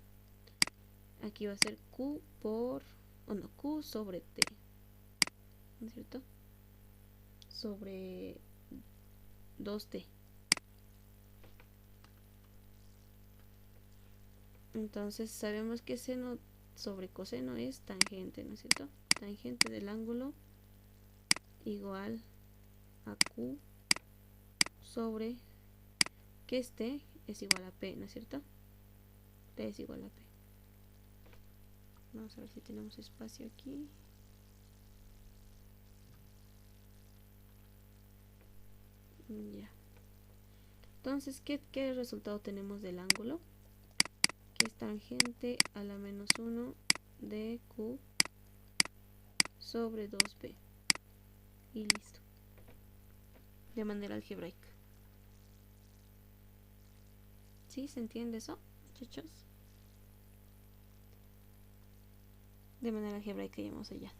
Aquí va a ser Q por... o no, Q sobre T. ¿No es cierto? Sobre 2T. Entonces sabemos que seno sobre coseno es tangente, ¿no es cierto? Tangente del ángulo igual a Q sobre, que este es igual a P, ¿no es cierto? T es igual a P. Vamos a ver si tenemos espacio aquí. Ya. Entonces, ¿qué resultado tenemos del ángulo? Que es tangente a la menos 1 de Q sobre 2B. Y listo. De manera algebraica. ¿Sí? ¿Se entiende eso, muchachos? De manera algebraica llegamos allá.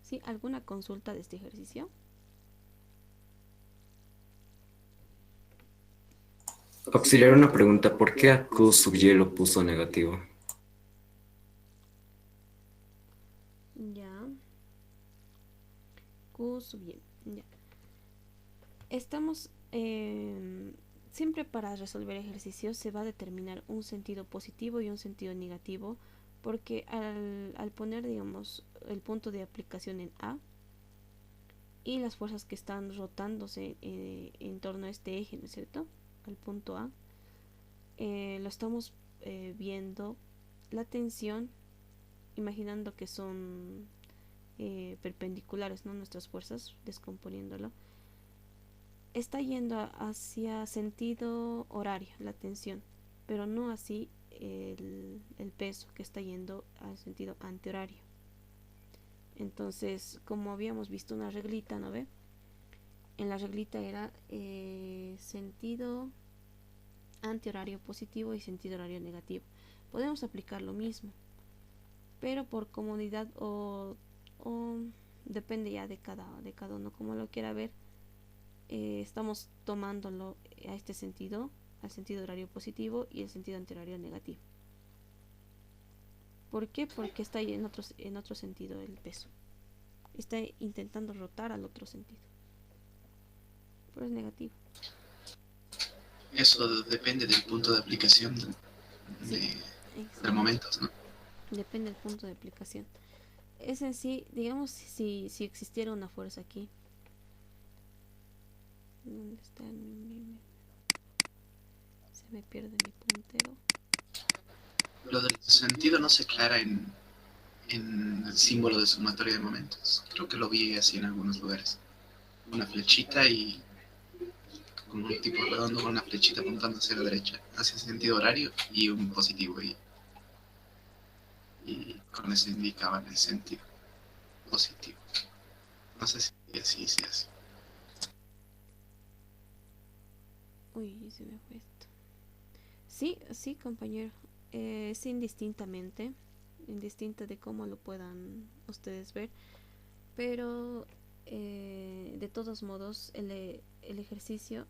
¿Sí? ¿Alguna consulta de este ejercicio? Auxiliar una pregunta, ¿por qué a Q sub y lo puso negativo? Ya. Q sub y. Ya. Estamos. Siempre para resolver ejercicios se va a determinar un sentido positivo y un sentido negativo, porque al poner, digamos, el punto de aplicación en A y las fuerzas que están rotándose en torno a este eje, ¿no es cierto? Al punto A, lo estamos viendo la tensión, imaginando que son perpendiculares, ¿no? Nuestras fuerzas, descomponiéndolo, está yendo hacia sentido horario, la tensión, pero no así el peso, que está yendo al sentido antihorario. Entonces, como habíamos visto una reglita, ¿no ve? En la reglita era sentido antihorario positivo y sentido horario negativo. Podemos aplicar lo mismo, pero por comodidad o depende ya de cada uno como lo quiera ver. Estamos tomándolo a este sentido, al sentido horario positivo y el sentido antihorario negativo. ¿Por qué? Porque está ahí en otro sentido el peso. Está intentando rotar al otro sentido. Pero es negativo. Eso depende del punto de aplicación Sí, de momentos, ¿no? depende del punto de aplicación. Es en sí, digamos, si existiera una fuerza aquí. ¿Dónde está se me pierde mi puntero? Lo del sentido no se aclara en el símbolo de sumatoria de momentos. Creo que lo vi así en algunos lugares. Una flechita y con un tipo redondo con una flechita apuntando hacia la derecha, hacia sentido horario y un positivo. Y con eso indicaban el sentido positivo. No sé si así se hace. Uy, se me fue esto. Sí, sí, compañero. Es indistintamente, indistinta de cómo lo puedan ustedes ver, pero de todos modos el ejercicio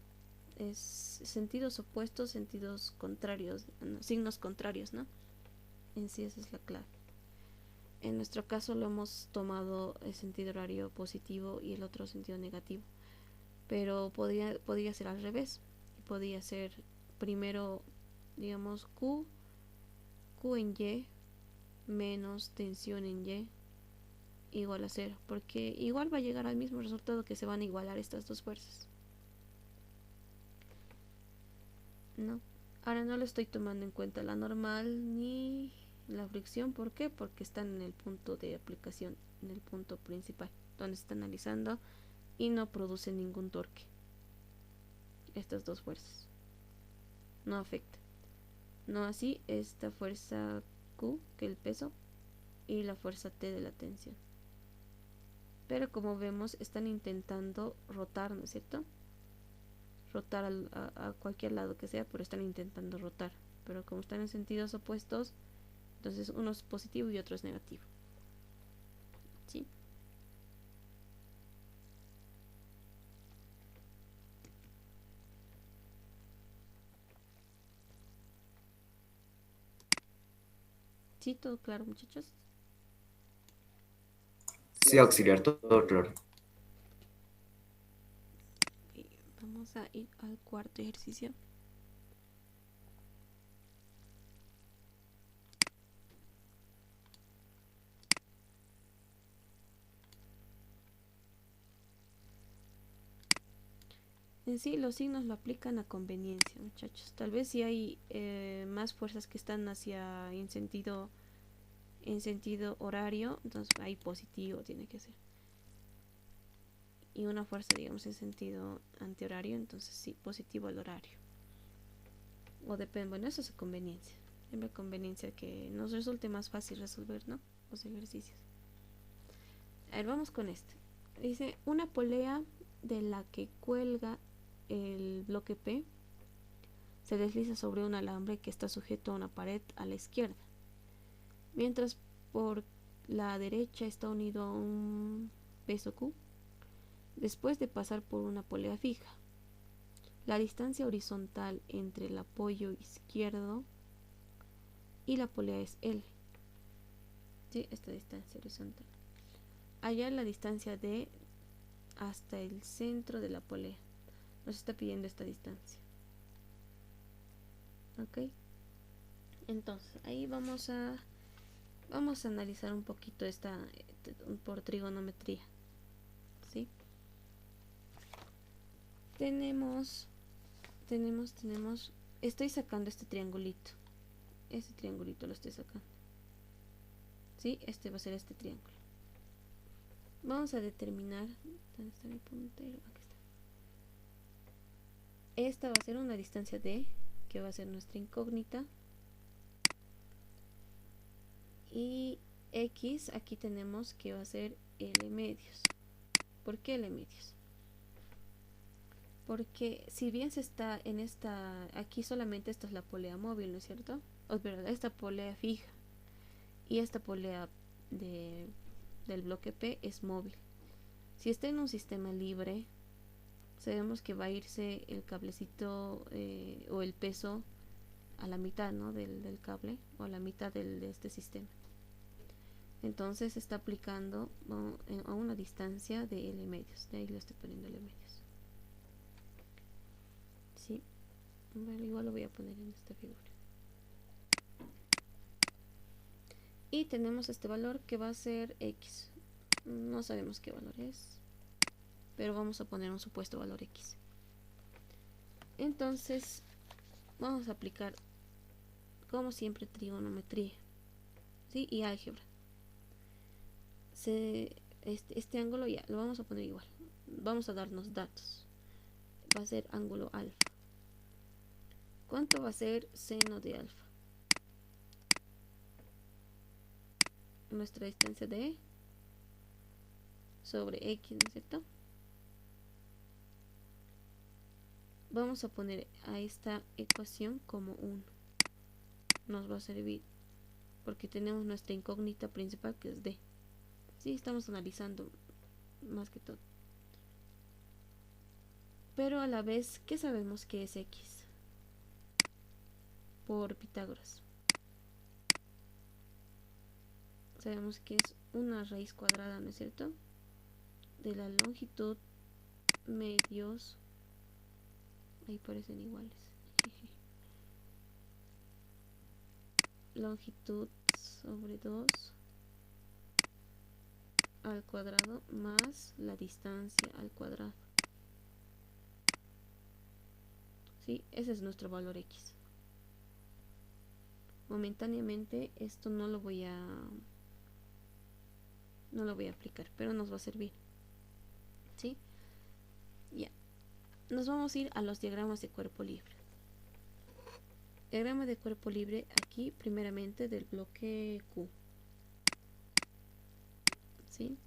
es sentidos opuestos, sentidos contrarios, no, signos contrarios, ¿no? En sí esa es la clave. En nuestro caso lo hemos tomado el sentido horario positivo y el otro sentido negativo, pero podría ser al revés. Podría ser primero, digamos, Q en Y menos tensión en Y igual a cero, porque igual va a llegar al mismo resultado, que se van a igualar estas dos fuerzas, ¿no? Ahora no le estoy tomando en cuenta la normal ni la fricción. ¿Por qué? Porque están en el punto de aplicación, en el punto principal, donde se está analizando y no produce ningún torque. Estas dos fuerzas no afectan. No así esta fuerza Q, que el peso, y la fuerza T de la tensión. Pero como vemos, están intentando rotar, ¿no es cierto? Rotar a cualquier lado que sea, pero están intentando rotar. Pero como están en sentidos opuestos, entonces uno es positivo y otro es negativo. ¿Sí? ¿Sí? ¿Todo claro, muchachos? Sí, auxiliar, todo claro. Vamos a ir al cuarto ejercicio. En sí, los signos lo aplican a conveniencia, muchachos. Tal vez si hay más fuerzas que están hacia en sentido horario, entonces ahí positivo tiene que ser. Y una fuerza, digamos, en sentido antihorario, entonces sí, positivo al horario. O depende, bueno, eso es conveniencia. Siempre conveniencia que nos resulte más fácil resolver, ¿no? Los ejercicios. A ver, vamos con este. Dice, una polea de la que cuelga el bloque P se desliza sobre un alambre que está sujeto a una pared a la izquierda, mientras por la derecha está unido a un peso Q, después de pasar por una polea fija. la distancia horizontal entre el apoyo izquierdo y la polea es L. ¿Sí? Esta distancia horizontal. Hallar la distancia D hasta el centro de la polea. Nos está pidiendo esta distancia. Ok. Entonces, ahí vamos a analizar un poquito esta por trigonometría. ¿Sí? Tenemos, estoy sacando este triangulito. Este triangulito lo estoy sacando. ¿Sí? Este va a ser este triángulo. Vamos a determinar. ¿Dónde está mi puntero? Aquí está. Esta va a ser una distancia D, que va a ser nuestra incógnita. Y X, aquí tenemos que va a ser L medios. ¿Por qué L medios? Porque si bien se está en esta, aquí solamente esta es la polea móvil, ¿no es cierto? Pero esta polea fija y esta polea del bloque P es móvil. Si está en un sistema libre, sabemos que va a irse el cablecito o el peso a la mitad, ¿no? del cable, o a la mitad de este sistema. Entonces se está aplicando a una distancia de L medios. De ahí lo estoy poniendo L medios. Sí. Bueno, igual lo voy a poner en esta figura. Y tenemos este valor que va a ser X. No sabemos qué valor es, pero vamos a poner un supuesto valor X. Entonces vamos a aplicar, como siempre, trigonometría, ¿sí? Y álgebra. Este ángulo ya lo vamos a poner igual. Vamos a darnos datos. Va a ser ángulo alfa. ¿Cuánto va a ser seno de alfa? Nuestra distancia de sobre X, ¿no es cierto? Vamos a poner a esta ecuación como 1. Nos va a servir porque tenemos nuestra incógnita principal, que es D. Sí, estamos analizando más que todo. Pero a la vez, ¿qué sabemos que es X? Por Pitágoras. Sabemos que es una raíz cuadrada, ¿no es cierto? De la longitud medios. Ahí parecen iguales. Longitud sobre 2 al cuadrado más la distancia al cuadrado. ¿Sí? Ese es nuestro valor X. Momentáneamente esto no lo voy a aplicar, pero nos va a servir. ¿Sí? Ya. Nos vamos a ir a los diagramas de cuerpo libre. Diagrama de cuerpo libre aquí, primeramente del bloque Q. ¿Sí?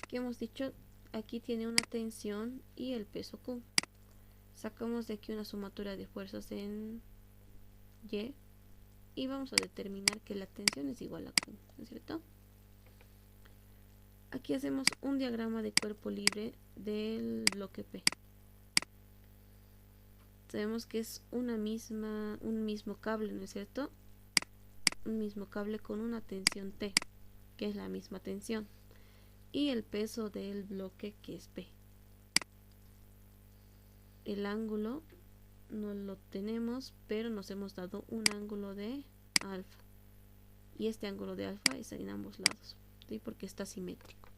¿Qué hemos dicho? Aquí tiene una tensión y el peso Q. Sacamos de aquí una sumatoria de fuerzas en Y y vamos a determinar que la tensión es igual a Q, ¿no es cierto? Aquí hacemos un diagrama de cuerpo libre del bloque P. Sabemos que es un mismo cable, ¿no es cierto? Un mismo cable con una tensión T, que es la misma tensión, y el peso del bloque, que es P. El ángulo no lo tenemos, pero nos hemos dado un ángulo de alfa, y este ángulo de alfa está en ambos lados, ¿sí? Porque está simétrico.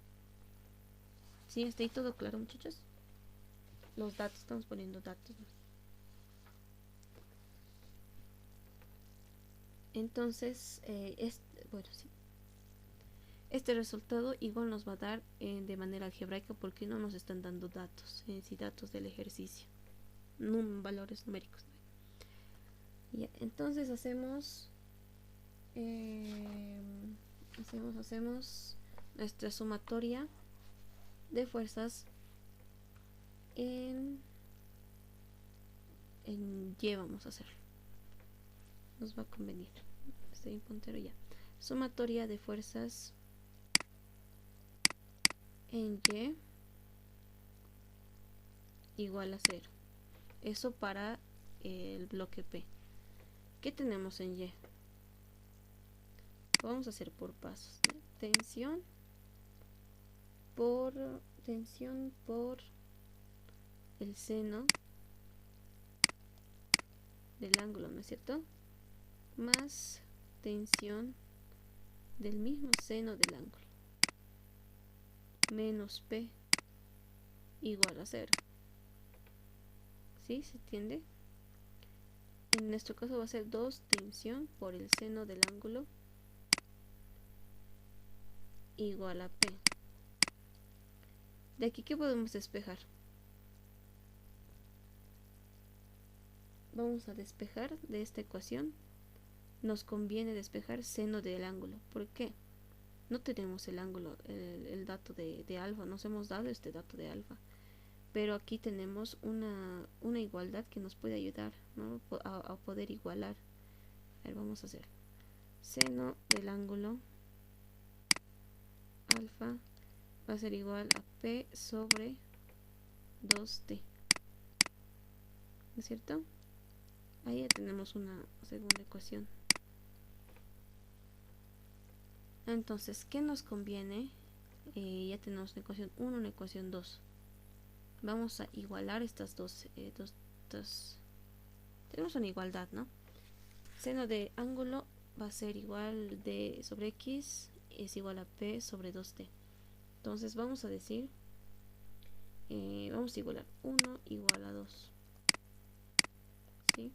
¿Sí? ¿Está ahí todo claro, muchachos? Los datos, estamos poniendo datos, ¿no? Entonces, bueno, sí. Este resultado igual nos va a dar de manera algebraica, porque no nos están dando datos, sí, datos del ejercicio, valores numéricos. Ya, entonces hacemos nuestra sumatoria de fuerzas en Y. Vamos a hacerlo, nos va a convenir. Estoy en puntero ya. Sumatoria de fuerzas en Y igual a 0. Eso para el bloque P. ¿Qué tenemos en Y? Vamos a hacer por pasos. Tensión por el seno del ángulo, ¿no es cierto? Más tensión del mismo seno del ángulo, menos P igual a 0. ¿Sí? ¿Se entiende? En nuestro caso va a ser 2 tensión por el seno del ángulo igual a P. De aquí, ¿qué podemos despejar? Vamos a despejar de esta ecuación. Nos conviene despejar seno del ángulo. ¿Por qué? No tenemos el ángulo, el dato de alfa. Nos hemos dado este dato de alfa. Pero aquí tenemos una igualdad que nos puede ayudar, ¿no? a poder igualar. A ver, vamos a hacer. Seno del ángulo alfa va a ser igual a P sobre 2T. ¿No es cierto? Ahí ya tenemos una segunda ecuación. Entonces, ¿qué nos conviene? Ya tenemos una ecuación 1, una ecuación 2. Vamos a igualar estas dos. Tenemos una igualdad, ¿no? Seno de ángulo va a ser igual D sobre X es igual a P sobre 2T. Entonces vamos a decir, vamos a igualar 1 igual a 2. ¿Sí?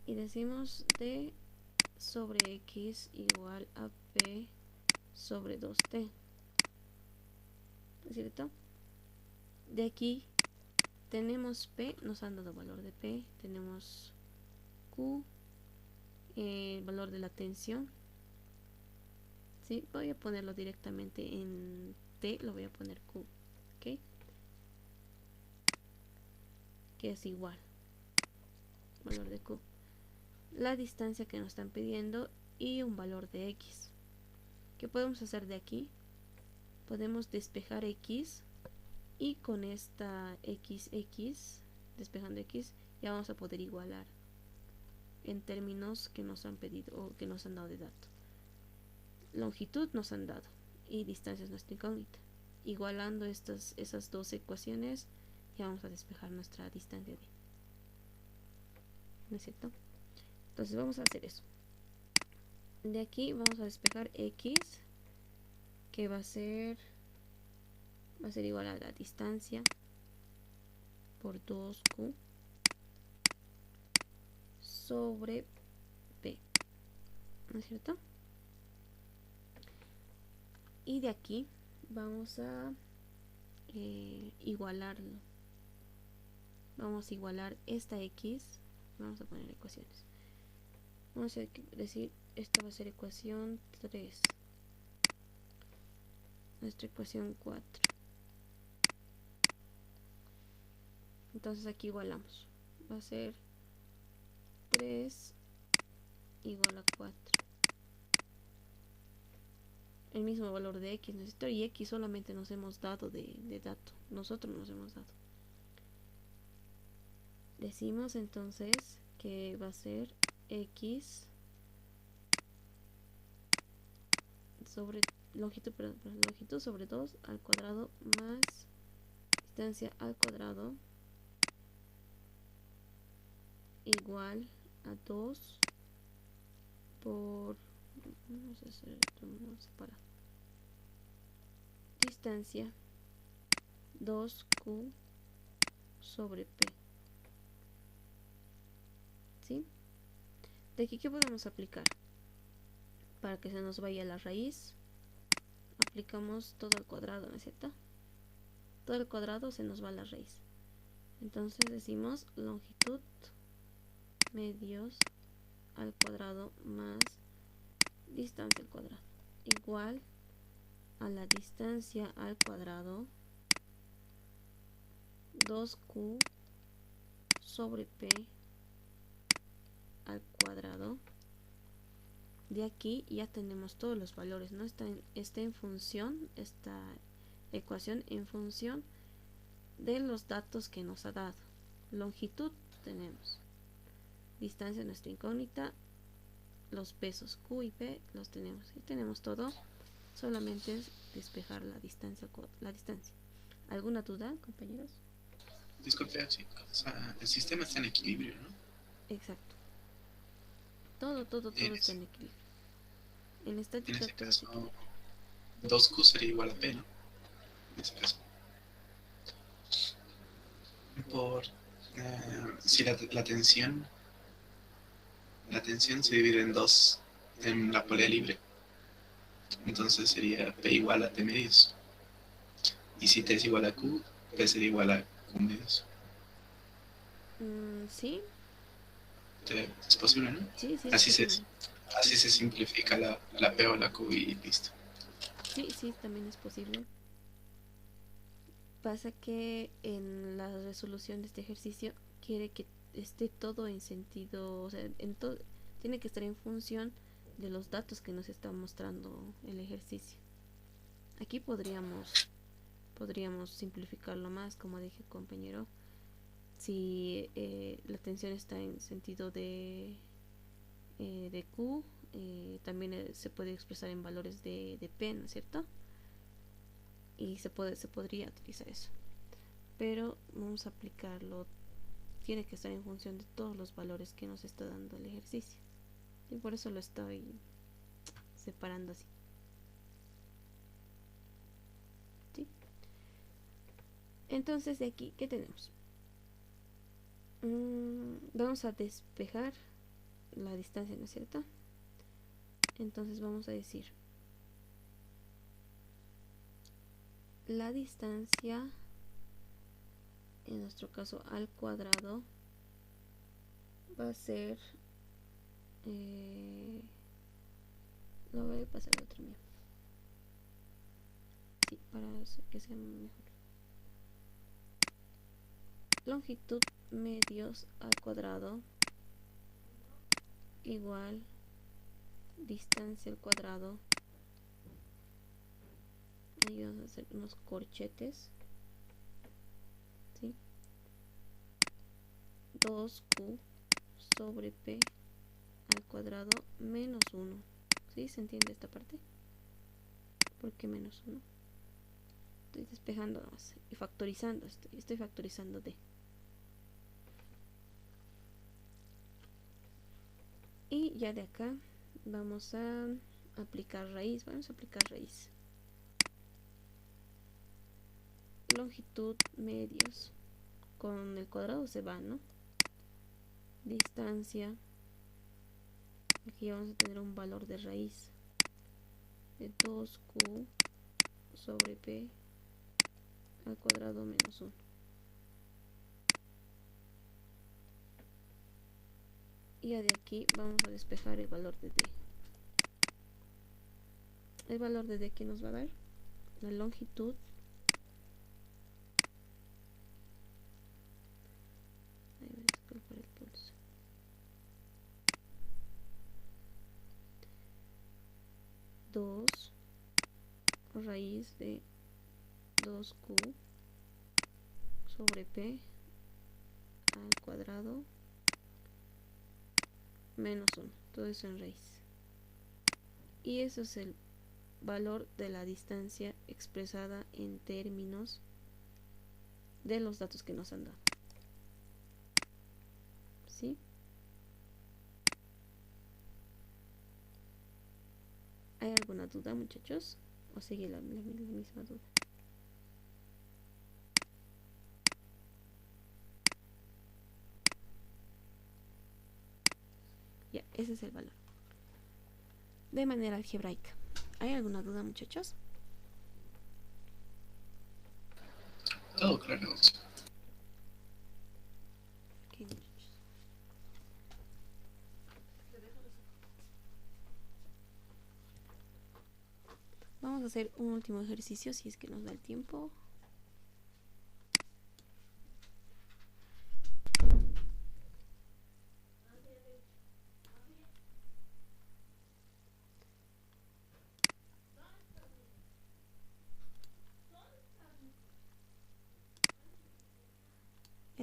Y decimos D sobre X igual a P sobre 2T. ¿Es cierto? De aquí tenemos P, nos han dado valor de P, tenemos Q, el valor de la tensión. ¿Sí? Voy a ponerlo directamente en T, lo voy a poner Q, ¿ok? Que es igual, valor de Q, la distancia que nos están pidiendo y un valor de X. ¿Qué podemos hacer de aquí? Podemos despejar X y con esta XX, despejando X, ya vamos a poder igualar en términos que nos han pedido o que nos han dado de dato. Longitud nos han dado y distancia es nuestra incógnita. Igualando esas dos ecuaciones, ya vamos a despejar nuestra distancia de, ¿no es cierto? Entonces vamos a hacer eso. De aquí vamos a despejar X, que va a ser igual a la distancia por 2Q sobre P, ¿no es cierto? Y de aquí vamos a igualarlo. Vamos a igualar esta X. Vamos a poner ecuaciones. Vamos a decir, esta va a ser ecuación 3. Nuestra ecuación 4. Entonces aquí igualamos. Va a ser 3 igual a 4. El mismo valor de X, ¿no es cierto? Y X solamente nos hemos dado de dato. Nosotros nos hemos dado. Decimos entonces que va a ser X sobre longitud sobre 2 al cuadrado más distancia al cuadrado igual a 2 por, vamos a hacer esto separado, distancia 2Q sobre P. ¿Sí? De aquí, ¿qué podemos aplicar? Para que se nos vaya la raíz, aplicamos todo al cuadrado, ¿no es cierto? Todo al cuadrado se nos va la raíz. Entonces decimos longitud medios al cuadrado más distancia al cuadrado igual a la distancia al cuadrado 2Q sobre P al cuadrado. De aquí ya tenemos todos los valores, ¿no? Está en función, esta ecuación en función de los datos que nos ha dado. longitud tenemos, distancia nuestra incógnita, los pesos Q y P los tenemos y tenemos todo. Solamente es despejar la distancia. ¿Alguna duda, compañeros? Disculpe, sí, o sea, el sistema está en equilibrio, ¿no? Exacto. Todo está en equilibrio. En estática en ese todo caso, 2Q sería igual a P, ¿no? En ese caso. Por si la tensión se divide en dos en la polea libre, entonces sería P igual a T medios. Y si T es igual a Q, P sería igual a Q medios. Sí. Es posible, ¿no? Sí, es Así posible. así se simplifica la P o la Q y listo. Sí, también es posible. Pasa que en la resolución de este ejercicio quiere que esté todo en sentido, o sea, tiene que estar en función de los datos que nos está mostrando el ejercicio. Aquí podríamos simplificarlo más, como dije, compañero. Si la tensión está en sentido de Q, también se puede expresar en valores de P, ¿no es cierto? Y se podría utilizar eso. Pero vamos a aplicarlo, tiene que estar en función de todos los valores que nos está dando el ejercicio. Y por eso lo estoy separando así. ¿Sí? Entonces de aquí, ¿qué tenemos? Vamos a despejar la distancia, ¿no es cierto? Entonces vamos a decir la distancia, en nuestro caso al cuadrado, va a ser lo voy a pasar a otro mío, sí, para que sea mejor. Longitud medios al cuadrado igual distancia al cuadrado. Ahí vamos a hacer unos corchetes, ¿sí? 2Q sobre P al cuadrado menos 1. ¿Sí? ¿Se entiende esta parte? ¿Por qué menos 1? Estoy despejando más y factorizando. Estoy factorizando D. Y ya de acá vamos a aplicar raíz. Vamos a aplicar raíz. Longitud medios. Con el cuadrado se va, ¿no? Distancia. Aquí vamos a tener un valor de raíz de 2Q sobre P al cuadrado menos 1. Y de aquí vamos a despejar el valor de D. El valor de D que nos va a dar la longitud el pulso. 2 raíz de 2Q sobre P al cuadrado menos 1. Todo eso en raíz. Y eso es el valor de la distancia expresada en términos de los datos que nos han dado. ¿Sí? ¿Hay alguna duda, muchachos? ¿O sigue la misma duda? Ya, ese es el valor. De manera algebraica. ¿Hay alguna duda, muchachos? Todo claro. Okay, muchachos. Vamos a hacer un último ejercicio si es que nos da el tiempo.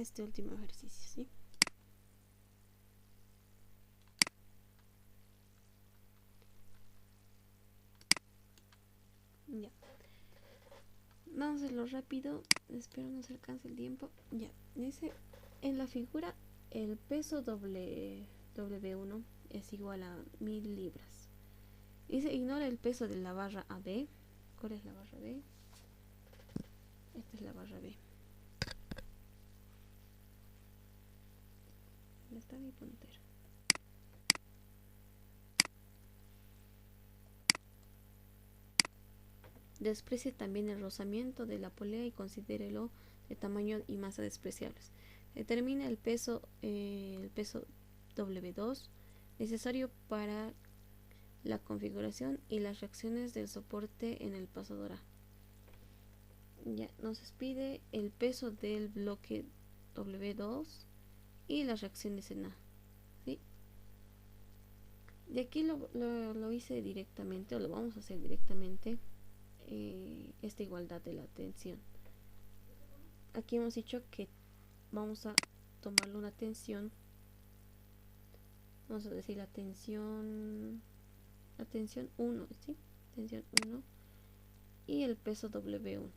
este último ejercicio, ¿sí? Ya. Vamos a hacerlo rápido. Espero no se alcance el tiempo. Ya. Dice en la figura el peso W1 es igual a 1000 libras. Dice ignora el peso de la barra AB. ¿Cuál es la barra B? Esta es la barra B. ¿Dónde está mi puntero? Desprecie también el rozamiento de la polea y considérelo de tamaño y masa despreciables. Determina el peso W2 necesario para la configuración y las reacciones del soporte en el pasador A. Ya nos pide el peso del bloque W2 y las reacciones en A. ¿Sí? De aquí lo hice directamente, o lo vamos a hacer directamente. Esta igualdad de la tensión. Aquí hemos dicho que vamos a tomarle una tensión, vamos a decir la tensión 1, ¿sí? Tensión 1 y el peso W1.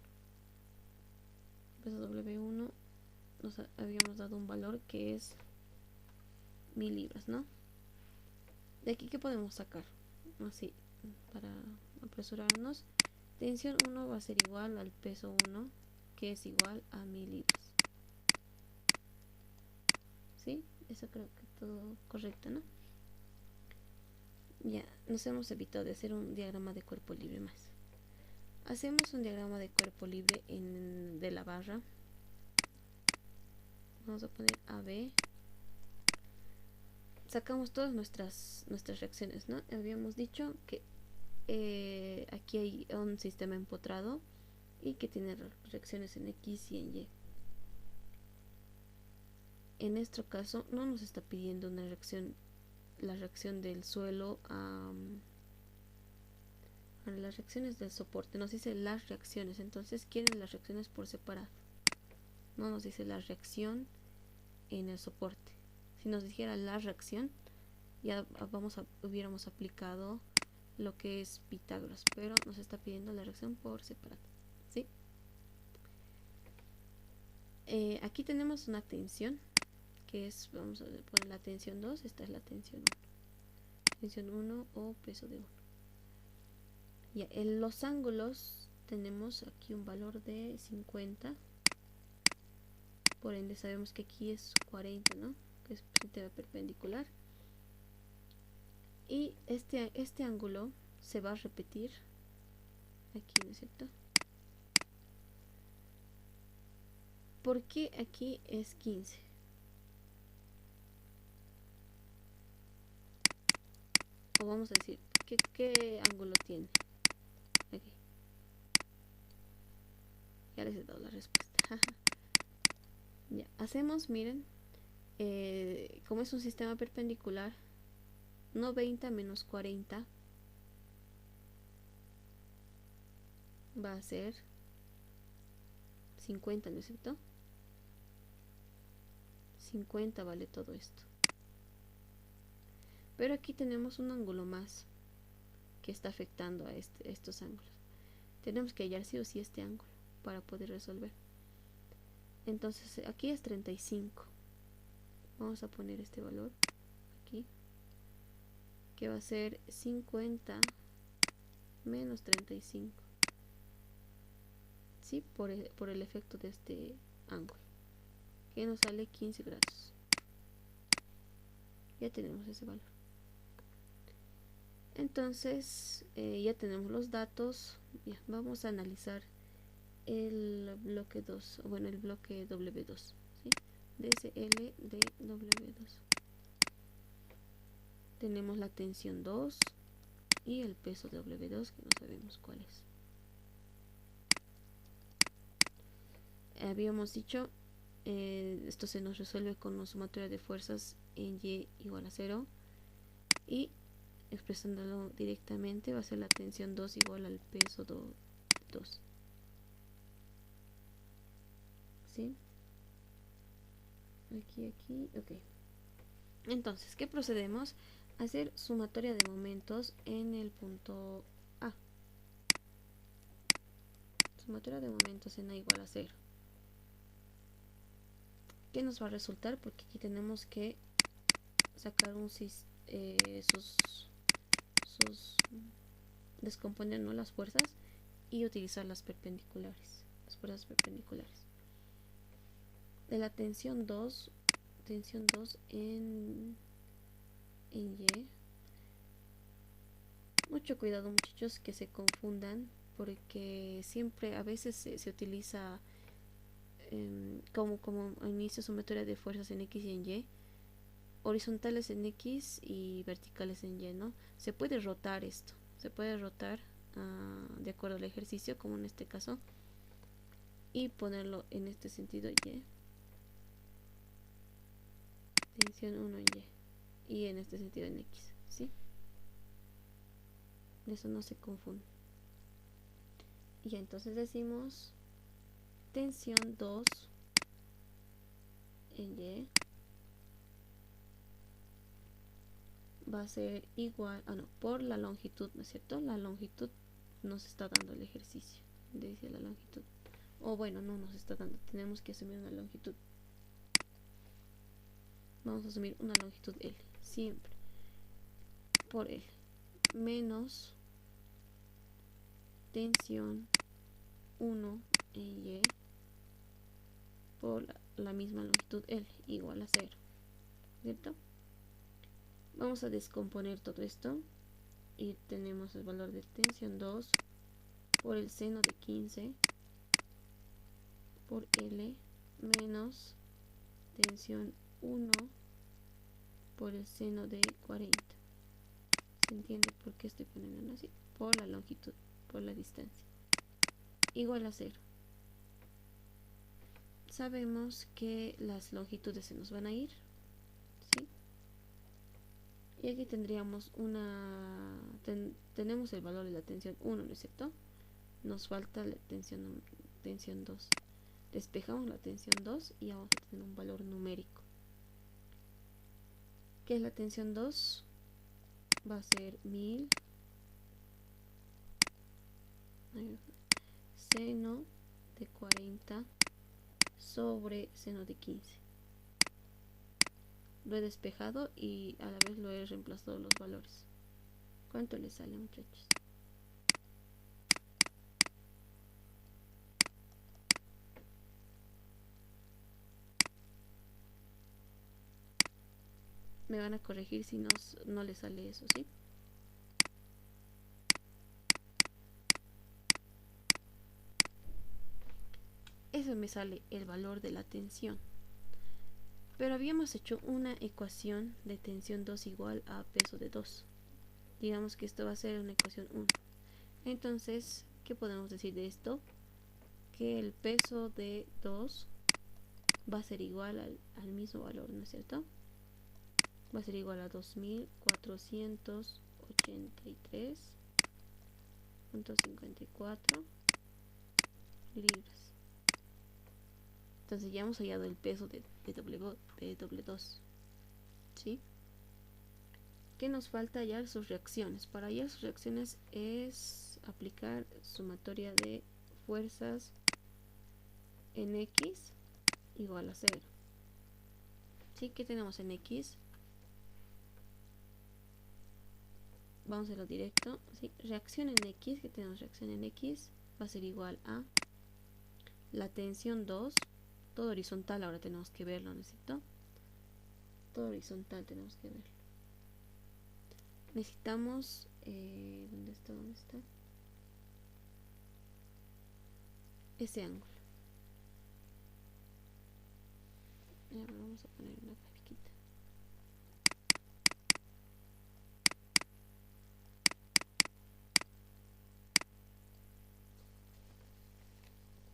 El peso W1 nos habíamos dado un valor que es 1000 libras, ¿no? De aquí, ¿qué podemos sacar? Así, para apresurarnos. Tensión 1 va a ser igual al peso 1, que es igual a 1000 libras. ¿Sí? Eso creo que todo correcto, ¿no? Ya, nos hemos evitado de hacer un diagrama de cuerpo libre más. Hacemos un diagrama de cuerpo libre de la barra. Vamos a poner AB. Sacamos todas nuestras reacciones, ¿no? Habíamos dicho que aquí hay un sistema empotrado y que tiene reacciones en X y en Y. En nuestro caso no nos está pidiendo una reacción, la reacción del suelo a las reacciones del soporte, nos dice las reacciones, entonces quieren las reacciones por separado, no nos dice la reacción en el soporte. Si nos dijera la reacción, ya hubiéramos aplicado lo que es Pitágoras, pero nos está pidiendo la reacción por separado, ¿sí? Aquí tenemos una tensión que es, vamos a poner la tensión 2, esta es la tensión 1. Tensión 1 o peso de 1. Ya, en los ángulos tenemos aquí un valor de 50. Por ende sabemos que aquí es 40, ¿no? Que es sistema perpendicular. Y este ángulo se va a repetir aquí, ¿no es cierto? ¿Por qué aquí es 15? O vamos a decir, ¿qué ángulo tiene? Aquí. Ya les he dado la respuesta. Ya, hacemos, miren, como es un sistema perpendicular, 90 menos 40 va a ser 50, ¿no es cierto? 50 vale todo esto. Pero aquí tenemos un ángulo más que está afectando a estos ángulos. Tenemos que hallar sí o sí este ángulo para poder resolver. Entonces aquí es 35. Vamos a poner este valor aquí, que va a ser 50 menos 35. ¿Sí? Por el efecto de este ángulo, que nos sale 15 grados. Ya tenemos ese valor. Entonces ya tenemos los datos. Ya, vamos a analizar el bloque 2, bueno, el bloque W2, ¿sí? DSL de W2. Tenemos la tensión 2 y el peso W2, que no sabemos cuál es. Habíamos dicho, esto se nos resuelve con una sumatoria de fuerzas en Y igual a 0, y expresándolo directamente va a ser la tensión 2 igual al peso 2. ¿Sí? aquí, ok. Entonces, ¿qué procedemos? A hacer sumatoria de momentos en el punto A. Sumatoria de momentos en A igual a 0. ¿Qué nos va a resultar? Porque aquí tenemos que sacar sus descomponer, ¿no?, las fuerzas y utilizar las perpendiculares, las fuerzas perpendiculares. De la tensión 2 en Y. Mucho cuidado, muchachos, que se confundan, porque siempre a veces se utiliza como inicio sumatoria de fuerzas en X y en Y, horizontales en X y verticales en Y, ¿no? Se puede rotar esto, se puede rotar de acuerdo al ejercicio, como en este caso, y ponerlo en este sentido Y, tensión 1 en Y en este sentido en X, ¿sí? Eso no se confunde. Y entonces decimos tensión 2 en Y va a ser igual, no, por la longitud, ¿no es cierto? La longitud nos está dando el ejercicio, dice la longitud. O bueno, no nos está dando, tenemos que asumir una longitud. Vamos a asumir una longitud L, siempre. Por L, menos tensión 1 en Y por la misma longitud L, igual a 0, ¿cierto? Vamos a descomponer todo esto y tenemos el valor de tensión 2 por el seno de 15 por L menos tensión 1 por el seno de 40. ¿Se entiende por qué estoy poniendo así? Por la longitud, por la distancia. Igual a 0. Sabemos que las longitudes se nos van a ir, ¿sí? Y aquí tendríamos tenemos el valor de la tensión 1, ¿no es cierto? Nos falta la tensión 2. Despejamos la tensión 2 y vamos a tener un valor numérico. ¿Qué es la tensión 2? Va a ser 1000 seno de 40 sobre seno de 15. Lo he despejado y a la vez lo he reemplazado los valores. ¿Cuánto le sale, muchachos? Me van a corregir si no le sale eso, ¿sí? Eso me sale el valor de la tensión. Pero habíamos hecho una ecuación de tensión 2 igual a peso de 2. Digamos que esto va a ser una ecuación 1. Entonces, ¿qué podemos decir de esto? Que el peso de 2 va a ser igual al mismo valor, ¿no es cierto? Va a ser igual a 2483.54 libras. Entonces ya hemos hallado el peso de W2, ¿sí? ¿Qué nos falta? Hallar sus reacciones. Para hallar sus reacciones es aplicar sumatoria de fuerzas en X igual a 0. ¿Sí? ¿Qué tenemos en X? Vamos a lo directo, ¿sí? Reacción en X, que tenemos reacción en X, va a ser igual a la tensión 2, todo horizontal, ahora tenemos que verlo, ¿necesito? Todo horizontal tenemos que verlo. Necesitamos, ¿dónde está? Ese ángulo. Ahora vamos a poner una grafiquita.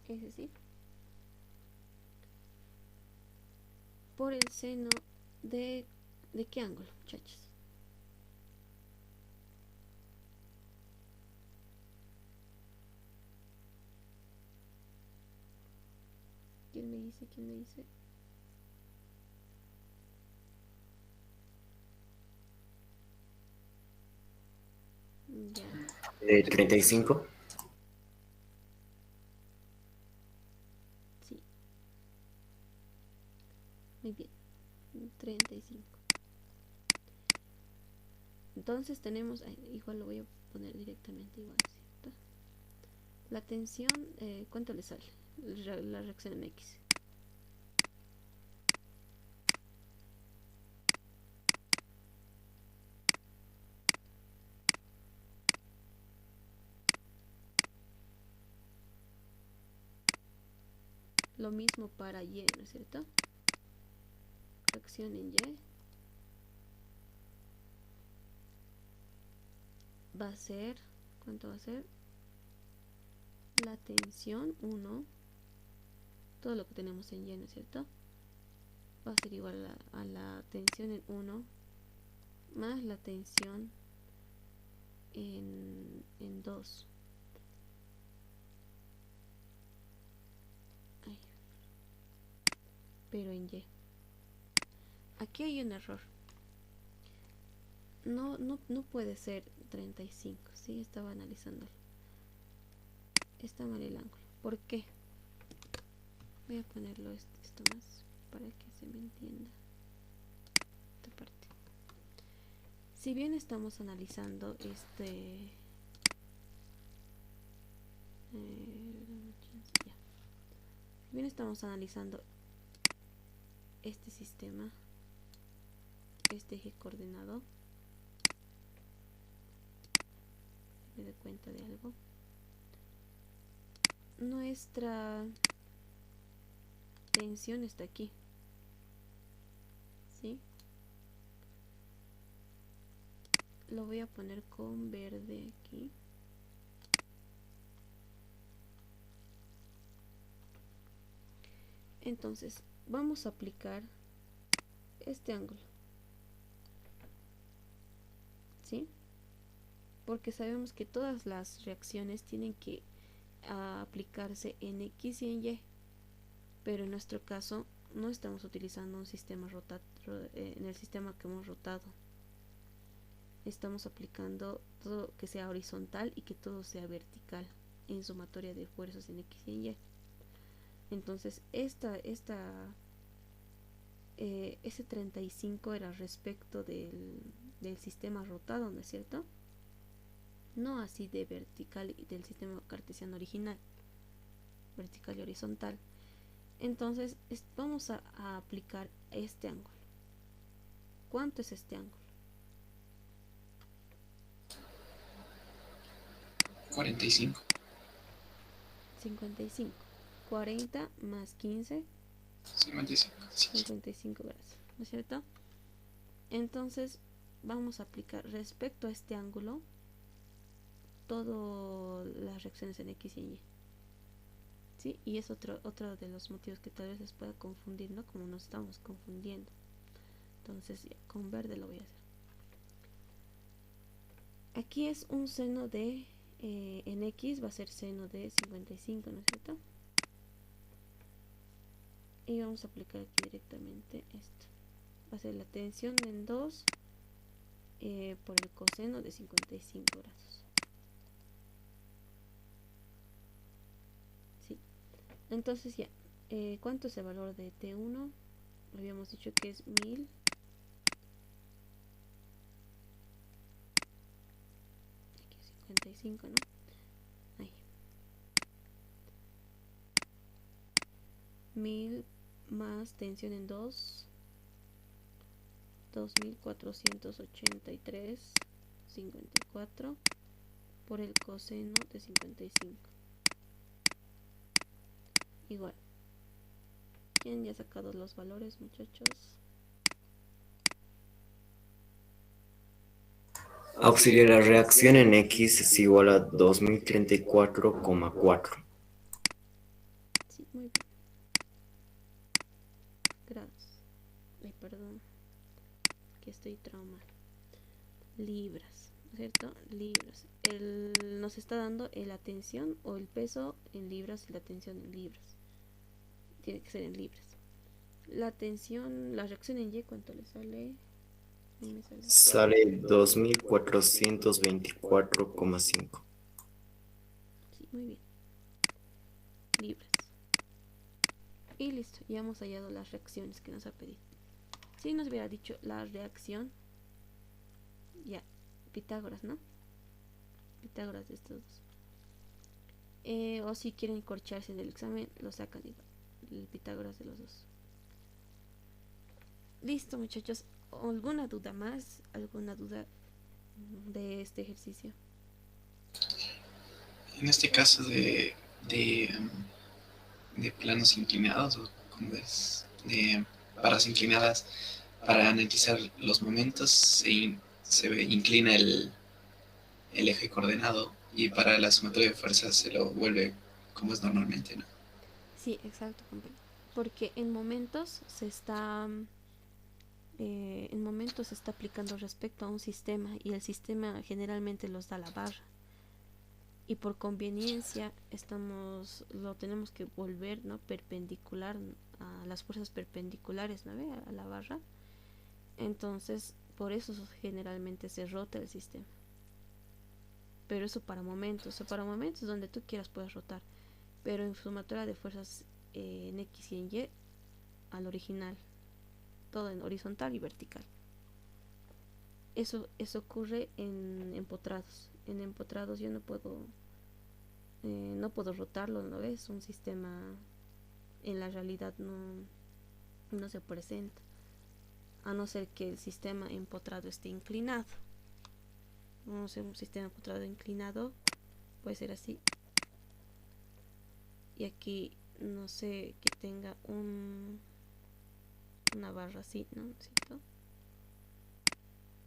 Ese sí. Por el seno ¿de qué ángulo, muchachos? ¿Quién me dice? Ya, 35. sí, muy bien. 35. Entonces tenemos, igual lo voy a poner directamente igual, ¿cierto? La tensión, ¿cuánto le sale? La reacción en X. Lo mismo para Y, ¿no es cierto? Reacción en Y va a ser, ¿cuánto va a ser? La tensión 1, todo lo que tenemos en Y, ¿no es cierto? Va a ser igual a la tensión en 1 más la tensión en 2. Ay, pero en Y. Aquí hay un error. No puede ser 35. Sí, estaba analizándolo. Está mal el ángulo. ¿Por qué? Voy a ponerlo esto más para que se me entienda esta parte. Si bien estamos analizando si bien estamos analizando este sistema, este eje coordenado, me doy cuenta de algo. Nuestra tensión está aquí, ¿sí? Lo voy a poner con verde aquí. Entonces vamos a aplicar este ángulo, ¿sí? Porque sabemos que todas las reacciones tienen que aplicarse en X y en Y, pero en nuestro caso no estamos utilizando un sistema en el sistema que hemos rotado. Estamos aplicando todo que sea horizontal y que todo sea vertical en sumatoria de fuerzas en X y en Y. Entonces ese 35 era respecto del sistema rotado, ¿no es cierto? No así de vertical y del sistema cartesiano original, vertical y horizontal. Entonces vamos a aplicar este ángulo. ¿Cuánto es este ángulo? 45. 55. 40 más 15, 55. 55 grados, ¿no es cierto? Entonces vamos a aplicar respecto a este ángulo todas las reacciones en X y en Y. ¿Sí? Y es otro de los motivos que tal vez les pueda confundir, ¿no? Como nos estamos confundiendo. Entonces ya, con verde lo voy a hacer. Aquí es un seno de, en X va a ser seno de 55, ¿no es cierto? Y vamos a aplicar aquí directamente esto. Va a ser la tensión en 2 por el coseno de 55 grados. ¿Sí? Entonces ya, ¿cuánto es el valor de T1? Habíamos dicho que es 1000. Aquí es 55, ¿no? Ahí. 1000 más tensión en 2, 2483,54 por el coseno de 55. Igual. ¿Quién ya ha sacado los valores, muchachos? Auxiliar, la reacción en X es igual a 2034,4. Sí, muy bien. Grados. Ay, perdón. Que estoy traumada. Libras, ¿cierto? Libras. Nos está dando la tensión o el peso en libras y la tensión en libras. Tiene que ser en libras. La tensión, la reacción en Y, ¿cuánto le sale? Ahí me sale. Sale 2424,5. Sí, muy bien. Libras. Y listo, ya hemos hallado las reacciones que nos ha pedido. Si nos hubiera dicho la reacción, ya, Pitágoras, ¿no? Pitágoras de estos dos. O si quieren corcharse del examen, lo sacan igual. El Pitágoras de los dos. Listo, muchachos. ¿Alguna duda más? ¿Alguna duda de este ejercicio? En este caso de, de planos inclinados, o como es, de barras inclinadas, para analizar los momentos inclina el eje coordenado, y para la sumatoria de fuerzas se lo vuelve como es normalmente, ¿no? Sí, exacto, compañero. Porque en momentos se está aplicando respecto a un sistema y el sistema generalmente los da la barra. Y por conveniencia lo tenemos que volver, ¿no? Perpendicular a las fuerzas perpendiculares, ¿no? A la barra. Entonces, por eso generalmente se rota el sistema. Pero eso para momentos, donde tú quieras puedes rotar. Pero en sumatoria de fuerzas en X y en Y, al original, todo en horizontal y vertical. Eso ocurre en empotrados. En empotrados yo no puedo rotarlo, ¿no ves? Un sistema en la realidad no se presenta, a no ser que el sistema empotrado esté inclinado. No sé, un sistema empotrado inclinado puede ser así. Y aquí, no sé, que tenga una barra así, ¿no? ¿Cierto?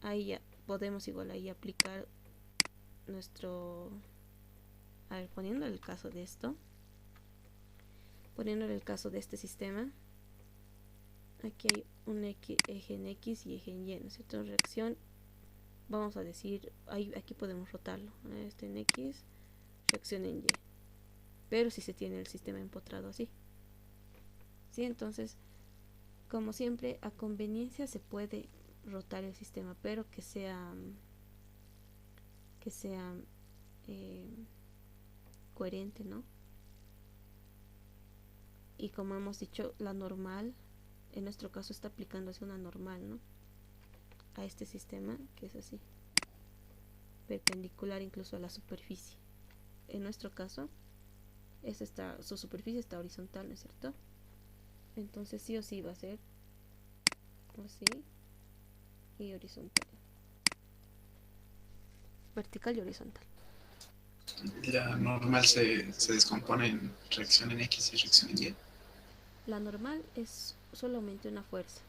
Ahí ya podemos igual ahí aplicar nuestro... A ver, poniendo el caso de esto. Poniendo el caso de este sistema. Aquí hay un eje en X y eje en Y, ¿no es cierto? Reacción, vamos a decir, aquí podemos rotarlo. Este en X, reacción en Y. Pero si se tiene el sistema empotrado así. ¿Sí? Entonces, como siempre, a conveniencia se puede rotar el sistema, pero que sea eh, coherente, ¿no? Y como hemos dicho, la normal, en nuestro caso está aplicándose una normal, ¿no? A este sistema, que es así, perpendicular incluso a la superficie. En nuestro caso, su superficie está horizontal, ¿no es cierto? Entonces sí o sí va a ser así y horizontal. Vertical y horizontal. La normal se descompone en reacción en X y reacción en Y. La normal es solamente una fuerza.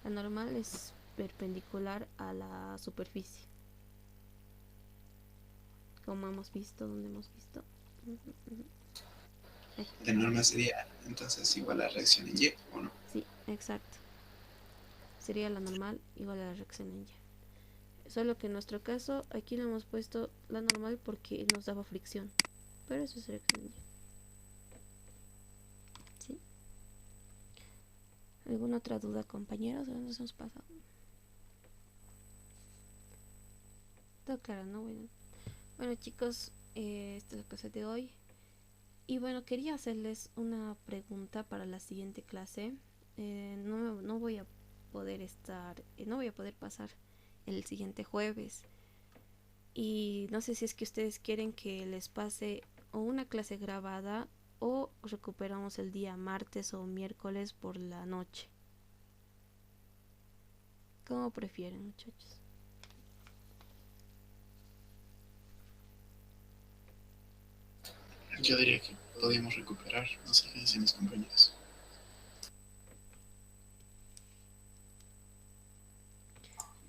La normal es perpendicular a la superficie. Como hemos visto, donde hemos visto. La normal sería entonces igual a reacción en Y, ¿o no? Sí, exacto. Sería la normal igual a la reacción en Y. Solo que en nuestro caso, aquí le hemos puesto la normal porque nos daba fricción. Pero eso es reacción en Y. ¿Sí? ¿Alguna otra duda, compañeros? ¿Dónde nos hemos pasado? Todo claro, ¿no? Bueno chicos, esta es la clase de hoy. Y bueno, quería hacerles una pregunta para la siguiente clase. No voy a poder no voy a poder pasar el siguiente jueves. Y no sé si es que ustedes quieren que les pase o una clase grabada o recuperamos el día martes o miércoles por la noche. ¿Cómo prefieren, muchachos? Yo diría que podíamos recuperar, no sé qué dicen mis compañeros.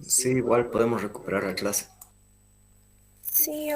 Sí, igual podemos recuperar la clase. Sí,